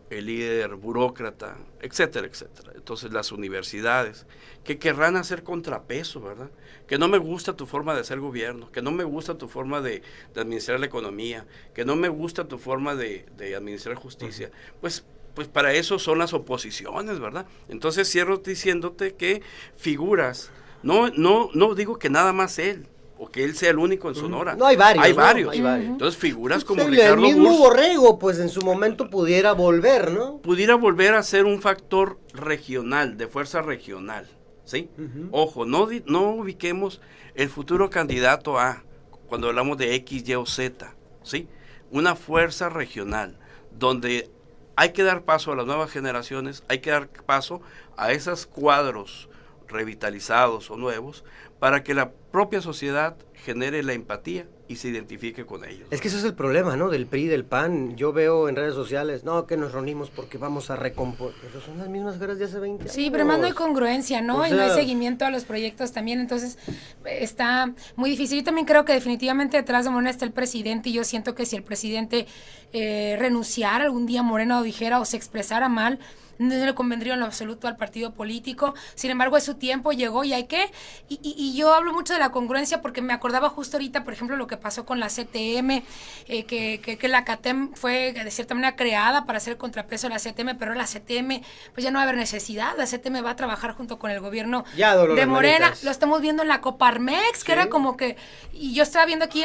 el líder burócrata, etcétera, etcétera. Entonces las universidades, que querrán hacer contrapeso, ¿verdad? Que no me gusta tu forma de hacer gobierno, que no me gusta tu forma de administrar la economía, que no me gusta tu forma de administrar justicia. Pues para eso son las oposiciones, ¿verdad? Entonces cierro diciéndote que figuras, no digo que nada más él, o que él sea el único en Sonora. No, hay varios. Hay varios. Entonces figuras como Ricardo Burs. El mismo Borrego, pues en su momento pudiera volver, ¿no? Pudiera volver a ser un factor regional, de fuerza regional, ¿sí? Ojo, no ubiquemos el futuro candidato a, cuando hablamos de X, Y o Z, ¿sí? Una fuerza regional, donde hay que dar paso a las nuevas generaciones, hay que dar paso a esos cuadros revitalizados o nuevos, para que la propia sociedad genere la empatía y se identifique con ellos. Es que ese es el problema, ¿no? Del PRI, del PAN. Yo veo en redes sociales, no, que nos reunimos porque vamos a recomponer. Pero son las mismas caras de hace 20 años. Sí, pero más no hay congruencia, ¿no? Y no hay seguimiento a los proyectos también, entonces está muy difícil. Yo también creo que definitivamente detrás de Morena está el presidente, y yo siento que si el presidente renunciara algún día a Morena, o dijera o se expresara mal, no le convendría en lo absoluto al partido político. Sin embargo, es su tiempo, llegó y hay que... Y yo hablo mucho de la congruencia porque me acordaba justo ahorita, por ejemplo, lo que pasó con la CTM, que la CATEM fue de cierta manera creada para hacer contrapeso a la CTM, pero la CTM pues ya no va a haber necesidad. La CTM va a trabajar junto con el gobierno de Morena. Lo estamos viendo en la Coparmex, que era como que... Y yo estaba viendo aquí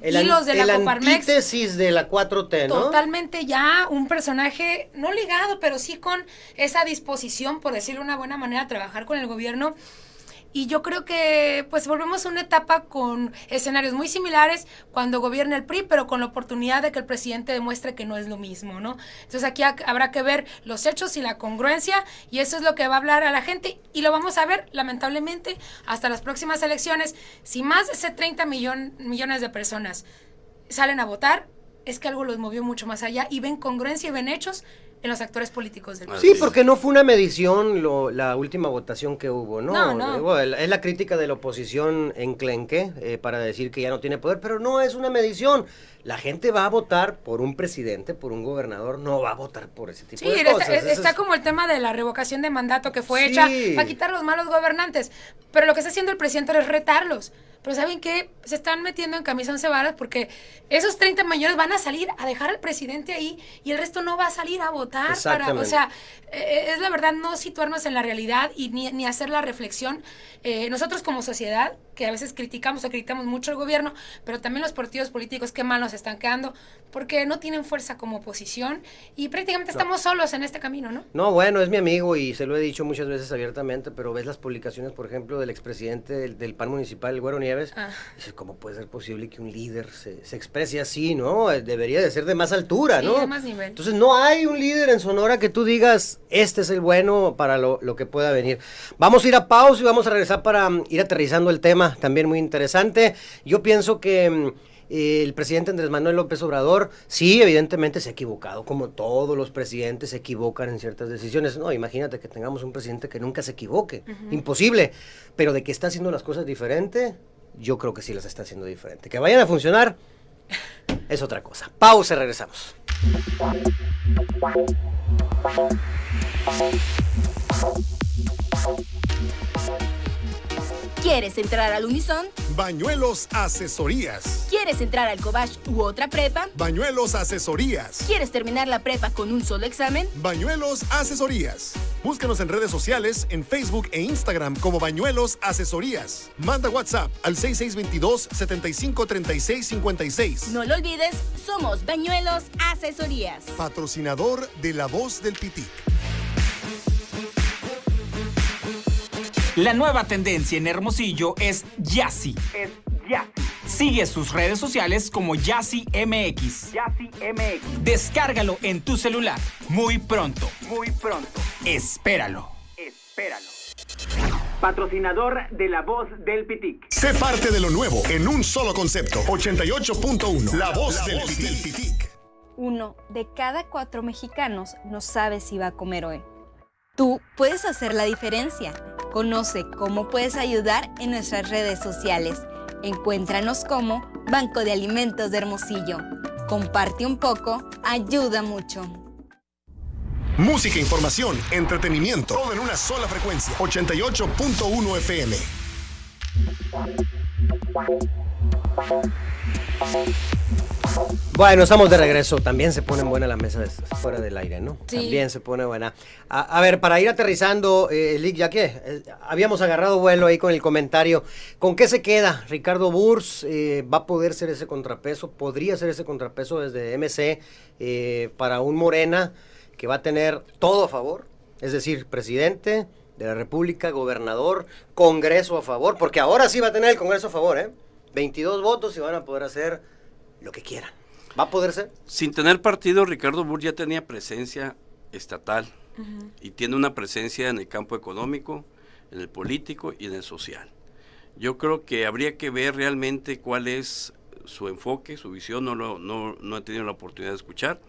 hilos de la Coparmex. El antítesis de la 4T, ¿no? Totalmente ya un personaje no ligado, pero sí con esa disposición, por decirlo de una buena manera, a trabajar con el gobierno. Y yo creo que pues volvemos a una etapa con escenarios muy similares cuando gobierna el PRI, pero con la oportunidad de que el presidente demuestre que no es lo mismo, ¿no? Entonces aquí habrá que ver los hechos y la congruencia, y eso es lo que va a hablar a la gente, y lo vamos a ver lamentablemente hasta las próximas elecciones. Si más de 30 millones de personas salen a votar, es que algo los movió mucho más allá y ven congruencia y ven hechos en los actores políticos del país. Sí, porque no fue una medición la última votación que hubo, ¿no? No. Es la crítica de la oposición enclenque para decir que ya no tiene poder, pero no es una medición. La gente va a votar por un presidente, por un gobernador, no va a votar por ese tipo de cosas. Está como el tema de la revocación de mandato que fue hecha para quitar los malos gobernantes, pero lo que está haciendo el presidente es retarlos. Pero ¿saben qué? Se están metiendo en camisa 11 varas porque esos 30 millones van a salir a dejar al presidente ahí y el resto no va a salir a votar. O sea, es la verdad no situarnos en la realidad y ni hacer la reflexión. Nosotros como sociedad, que a veces criticamos mucho al gobierno, pero también los partidos políticos, qué mal nos están quedando, porque no tienen fuerza como oposición y prácticamente estamos solos en este camino, ¿no? No, bueno, es mi amigo y se lo he dicho muchas veces abiertamente, pero ves las publicaciones, por ejemplo, del expresidente del PAN municipal, el Güero Nieves, dices, ¿cómo puede ser posible que un líder se exprese así, no? Debería de ser de más altura, ¿no? De más nivel. Entonces no hay un líder en Sonora que tú digas, este es el bueno para lo que pueda venir. Vamos a ir a pausa y vamos a regresar para ir aterrizando el tema, también muy interesante. Yo pienso que el presidente Andrés Manuel López Obrador, sí, evidentemente se ha equivocado, como todos los presidentes se equivocan en ciertas decisiones. No, imagínate que tengamos un presidente que nunca se equivoque, imposible, pero de que está haciendo las cosas diferente, yo creo que sí las está haciendo diferente. Que vayan a funcionar es otra cosa. Pausa, regresamos. ¿Quieres entrar al Unison? Bañuelos Asesorías. ¿Quieres entrar al Cobach u otra prepa? Bañuelos Asesorías. ¿Quieres terminar la prepa con un solo examen? Bañuelos Asesorías. Búscanos en redes sociales, en Facebook e Instagram como Bañuelos Asesorías. Manda WhatsApp al 6622-753656. No lo olvides, somos Bañuelos Asesorías. Patrocinador de La Voz del Pitic. La nueva tendencia en Hermosillo es Yassi. Sigue sus redes sociales como Yassi MX. Descárgalo en tu celular. Muy pronto. Espéralo. Patrocinador de La Voz del Pitic. Sé parte de lo nuevo en un solo concepto. 88.1. La Voz del Pitic. 1 de cada 4 mexicanos no sabe si va a comer hoy. Tú puedes hacer la diferencia. Conoce cómo puedes ayudar en nuestras redes sociales. Encuéntranos como Banco de Alimentos de Hermosillo. Comparte un poco, ayuda mucho. Música, información, entretenimiento. Todo en una sola frecuencia. 88.1 FM. Bueno, estamos de regreso. También se pone buena la mesa fuera del aire, ¿no? Sí. También se pone buena. A ver, para ir aterrizando, Lick, ya que habíamos agarrado vuelo ahí con el comentario, ¿con qué se queda? Ricardo Burs va a poder ser ese contrapeso, podría ser ese contrapeso desde MC para un Morena que va a tener todo a favor, es decir, presidente de la República, gobernador, Congreso a favor, porque ahora sí va a tener el Congreso a favor, ¿eh? 22 votos y van a poder hacer lo que quieran. ¿Va a poder ser? Sin tener partido, Ricardo Burs ya tenía presencia estatal y tiene una presencia en el campo económico, en el político y en el social. Yo creo que habría que ver realmente cuál es su enfoque, su visión, no he tenido la oportunidad de escuchar,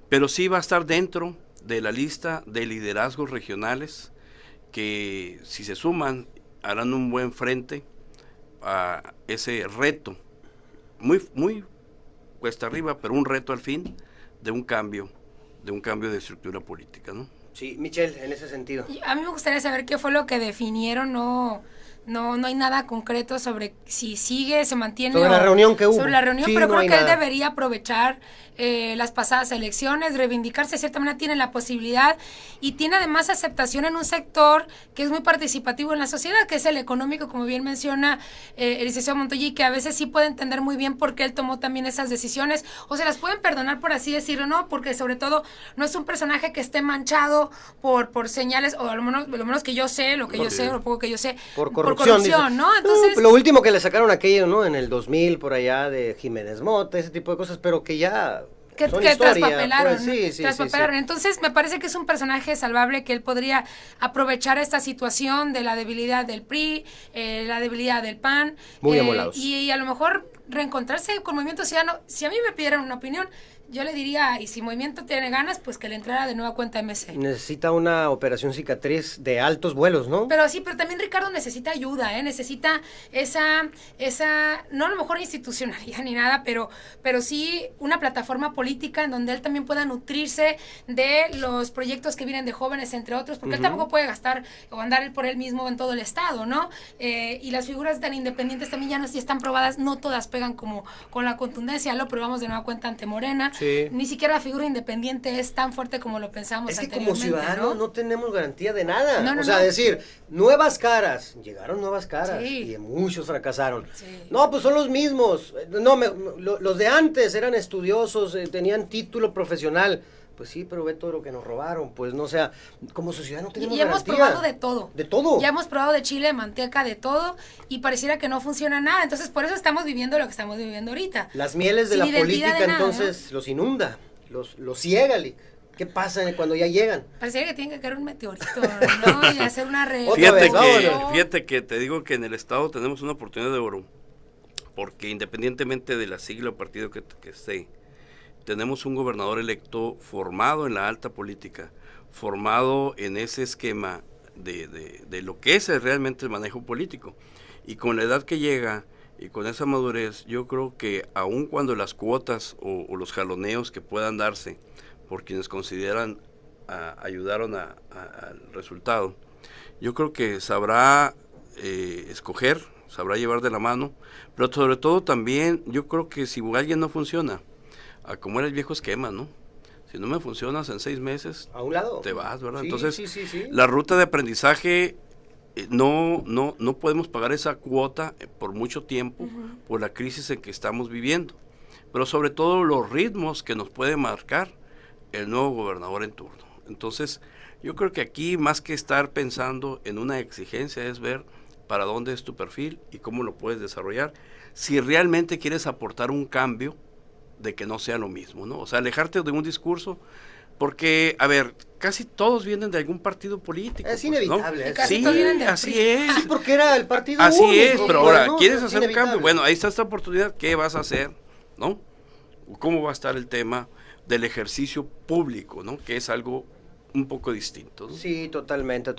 pero sí va a estar dentro de la lista de liderazgos regionales que, si se suman, harán un buen frente a ese reto, muy cuesta arriba, pero un reto al fin de un cambio de estructura política, ¿no? Sí, Michelle, en ese sentido. A mí me gustaría saber qué fue lo que definieron, no hay nada concreto sobre si sigue, se mantiene. Sobre la reunión que hubo. Sobre la reunión, sí, pero no creo que nada. él debería aprovechar las pasadas elecciones, reivindicarse, de cierta manera tiene la posibilidad y tiene además aceptación en un sector que es muy participativo en la sociedad, que es el económico, como bien menciona el licenciado Montoya, que a veces sí puede entender muy bien por qué él tomó también esas decisiones, o se las pueden perdonar, por así decirlo, ¿no? Porque sobre todo no es un personaje que esté manchado por señales, o a lo menos que yo sé, lo que yo sé, o lo poco que yo sé, por corrupción, dice. ¿No? Entonces, lo último que le sacaron aquello, ¿no? En el 2000, por allá, de Jiménez Mota, ese tipo de cosas, pero que ya... que historia, traspapelaron. pues, sí, traspapelaron. sí. Entonces, me parece que es un personaje salvable, que él podría aprovechar esta situación de la debilidad del PRI, la debilidad del PAN. Muy amolados. Y a lo mejor reencontrarse con Movimiento Ciudadano. Si a mí me pidieran una opinión, yo le diría, y si Movimiento tiene ganas, pues que le entrara de nueva cuenta MC. Necesita una operación cicatriz de altos vuelos, ¿no? Pero sí, pero también Ricardo necesita ayuda, necesita esa, no a lo mejor institucionalidad ni nada, pero sí una plataforma política en donde él también pueda nutrirse de los proyectos que vienen de jóvenes, entre otros, porque él tampoco puede gastar o andar por él mismo en todo el estado, ¿no? Y las figuras tan independientes también ya no si están probadas, no todas pegan como con la contundencia, lo probamos de nueva cuenta ante Morena. Sí. Ni siquiera la figura independiente es tan fuerte como lo pensamos Es que anteriormente, como ciudadanos no tenemos garantía de nada. No, o sea, decir, nuevas caras. Llegaron nuevas caras Sí. y muchos fracasaron. Sí. No, pues son los mismos. No, los de antes eran estudiosos, tenían título profesional. Pues sí, pero ve todo lo que nos robaron. Pues no, o sea, como sociedad no tenemos Y hemos garantía. probado de todo. De todo. Ya hemos probado de chile, de manteca, de todo, y pareciera que no funciona nada. Entonces, por eso estamos viviendo lo que estamos viviendo ahorita. Las mieles de Sin la identidad política de nada, entonces los inunda, los ciega, Lick. ¿Qué pasa cuando ya llegan? Pareciera que tiene que caer un meteorito, ¿no? Y hacer una Fíjate que te digo que en el estado tenemos una oportunidad de oro, porque independientemente de la sigla o partido que esté, tenemos un gobernador electo formado en la alta política, formado en ese esquema de lo que es realmente el manejo político. Y con la edad que llega y con esa madurez, yo creo que aun cuando las cuotas o los jaloneos que puedan darse por quienes consideran ayudaron al resultado, yo creo que sabrá escoger, sabrá llevar de la mano, pero sobre todo también yo creo que si alguien no funciona, como era el viejo esquema, ¿no? Si no me funcionas en 6 meses, a un lado te vas, ¿verdad? Sí, Entonces, sí. la ruta de aprendizaje, no podemos pagar esa cuota por mucho tiempo por la crisis en que estamos viviendo, pero sobre todo los ritmos que nos puede marcar el nuevo gobernador en turno. Entonces, yo creo que aquí, más que estar pensando en una exigencia, es ver para dónde es tu perfil y cómo lo puedes desarrollar, si realmente quieres aportar un cambio de que no sea lo mismo, ¿no? O sea, alejarte de un discurso, porque, a ver, casi todos vienen de algún partido político. Es inevitable. ¿no? Sí, así es. Sí, porque era el partido así único, es, pero ahora, ¿no? ¿quieres Es hacer un inevitable. cambio? Bueno, ahí está esta oportunidad, ¿qué vas a hacer? ¿No? ¿Cómo va a estar el tema del ejercicio público, ¿no? Que es algo un poco distinto, ¿no? Sí, totalmente.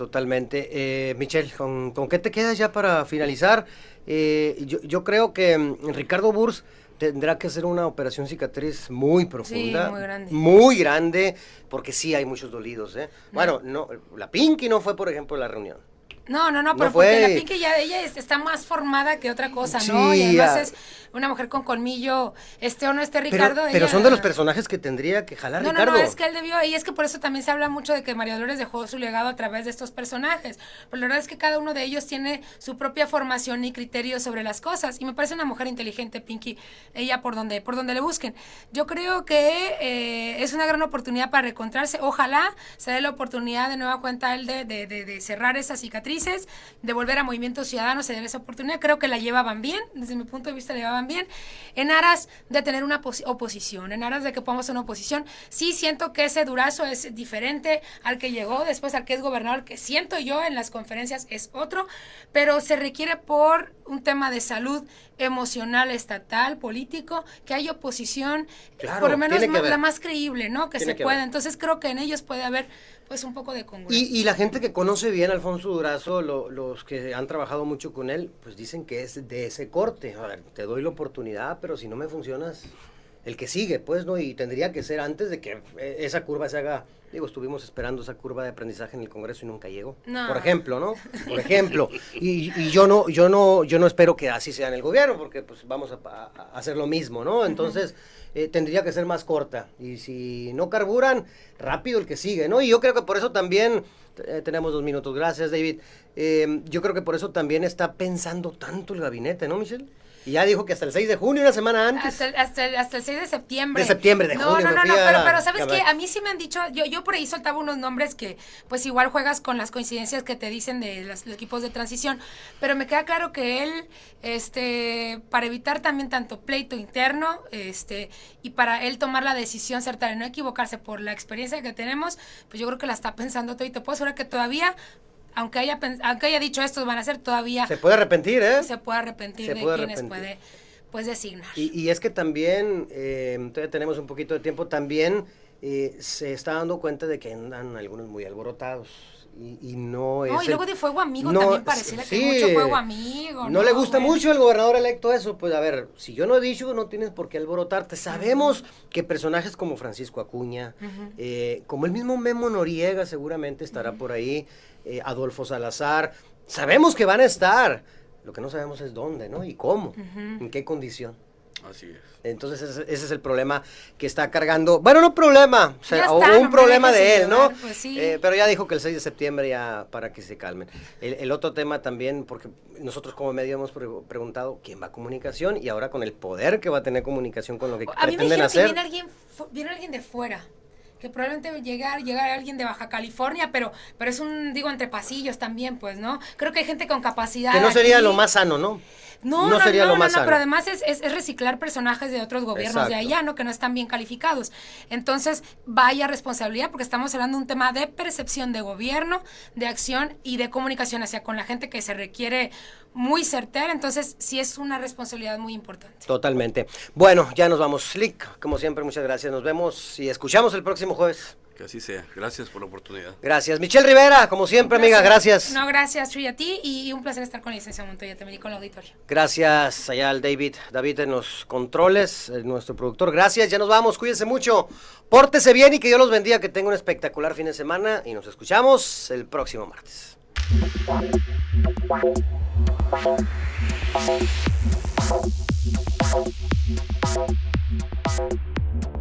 Michelle, ¿con qué te quedas ya para finalizar? Yo creo que Ricardo Burs tendrá que hacer una operación cicatriz muy profunda. Sí, muy grande. Muy grande, porque sí hay muchos dolidos, ¿eh? Bueno, no, la Pinky no fue, por ejemplo, a la reunión. No, No pero fue. porque la Pinky ella está más formada que otra cosa, ¿no? Sí, Y además es una mujer con colmillo, o no Ricardo. Pero ella... son de los personajes que tendría que jalar Ricardo. No, es que él debió, y es que por eso también se habla mucho de que María Dolores dejó su legado a través de estos personajes, pero la verdad es que cada uno de ellos tiene su propia formación y criterio sobre las cosas, y me parece una mujer inteligente, Pinky, ella por donde le busquen. Yo creo que es una gran oportunidad para reencontrarse, ojalá se dé la oportunidad de nueva cuenta él de cerrar esas cicatrices, de volver a Movimiento Ciudadano, se dé esa oportunidad, creo que la llevaban bien, desde mi punto de vista la llevaban bien, en aras de tener una oposición, en aras de que podamos una oposición. Sí siento que ese Durazo es diferente al que llegó, después al que es gobernador, que siento yo en las conferencias es otro, pero se requiere por un tema de salud emocional, estatal, político, que haya oposición, Claro, por lo menos tiene que haber. la más creíble, ¿no? Que Tiene se que pueda. haber. Entonces creo que en ellos puede haber pues un poco de congruencia. Y la gente que conoce bien a Alfonso Durazo, los que han trabajado mucho con él, pues dicen que es de ese corte. A ver, te doy la oportunidad, pero si no me funcionas, el que sigue, pues, ¿no? Y tendría que ser antes de que esa curva se haga. Digo, estuvimos esperando esa curva de aprendizaje en el Congreso y nunca llegó. No. Por ejemplo, ¿no? Por ejemplo. Y yo no espero que así sea en el gobierno, porque pues vamos a hacer lo mismo, ¿no? Entonces, tendría que ser más corta. Y si no carburan, rápido el que sigue, ¿no? Y yo creo que por eso también, tenemos 2 minutos, gracias, David. Yo creo que por eso también está pensando tanto el gabinete, ¿no, Michelle? Y ya dijo que hasta el 6 de junio, una semana antes. Hasta el 6 de septiembre. De septiembre, de junio. No, pero ¿sabes qué? A mí sí me han dicho, yo por ahí soltaba unos nombres que pues igual juegas con las coincidencias que te dicen de los equipos de transición, pero me queda claro que él, para evitar también tanto pleito interno, y para él tomar la decisión certera y no equivocarse por la experiencia que tenemos, pues yo creo que la está pensando todo y te puedo asegurar que todavía, aunque haya dicho esto, van a ser todavía... Se puede arrepentir, ¿eh? Se puede arrepentir de quienes puede designar. Y es que también, todavía tenemos un poquito de tiempo, también se está dando cuenta de que andan algunos muy alborotados. Y no es... No, y luego de fuego amigo también pareciera que hay mucho fuego amigo. No le gusta mucho al gobernador electo eso. Pues a ver, si yo no he dicho, no tienes por qué alborotarte. Sabemos que personajes como Francisco Acuña, como el mismo Memo Noriega seguramente estará por ahí, Adolfo Salazar, sabemos que van a estar. Lo que no sabemos es dónde, ¿no? Y cómo, en qué condición. Así es. Entonces ese es el problema que está cargando, bueno, no problema, o sea, está, un problema de él, llevar, ¿no? pues sí. Pero ya dijo que el 6 de septiembre ya para que se calmen. El otro tema también, porque nosotros como medio hemos preguntado quién va a comunicación y ahora con el poder que va a tener comunicación con lo que pretenden hacer. A mí me dijeron que viene alguien de fuera, que probablemente llegar alguien de Baja California, pero es entre pasillos también, pues, ¿no? Creo que hay gente con capacidad. Que no sería lo más sano, ¿no? No, pero además es reciclar personajes de otros gobiernos de allá, ¿no? Que no están bien calificados. Entonces, vaya responsabilidad, porque estamos hablando de un tema de percepción de gobierno, de acción y de comunicación hacia con la gente que se requiere muy certera. Entonces, sí es una responsabilidad muy importante. Totalmente. Bueno, ya nos vamos. Slick, como siempre, muchas gracias. Nos vemos y escuchamos el próximo jueves. Que así sea. Gracias por la oportunidad. Gracias. Michelle Rivera, como siempre, amiga, gracias. No, gracias, Chuy, a ti, y un placer estar con la licencia Montoya también y con el auditorio. Gracias allá al David en los controles, nuestro productor. Gracias, ya nos vamos, cuídense mucho, pórtese bien y que Dios los bendiga, que tengan un espectacular fin de semana y nos escuchamos el próximo martes.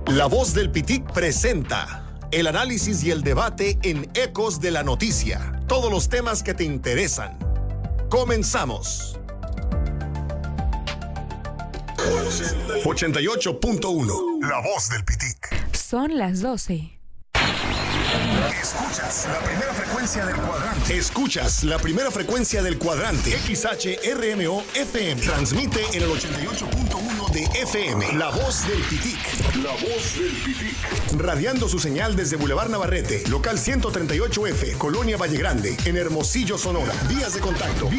La Voz del Pitic presenta el análisis y el debate en Ecos de la Noticia. Todos los temas que te interesan. Comenzamos. 88.1 La Voz del Pitic. Son las 12. Escuchas la primera frecuencia del cuadrante. Escuchas la primera frecuencia del cuadrante. XHRMO FM. Transmite en el 88.1 de FM. La Voz del Pitic. La Voz del Pitic. Radiando su señal desde Boulevard Navarrete, local 138F, Colonia Valle Grande, en Hermosillo, Sonora. Vías de contacto.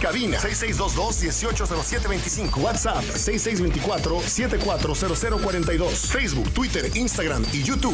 Cabina 6622-180725. WhatsApp 6624-740042. Facebook, Twitter, Instagram y YouTube.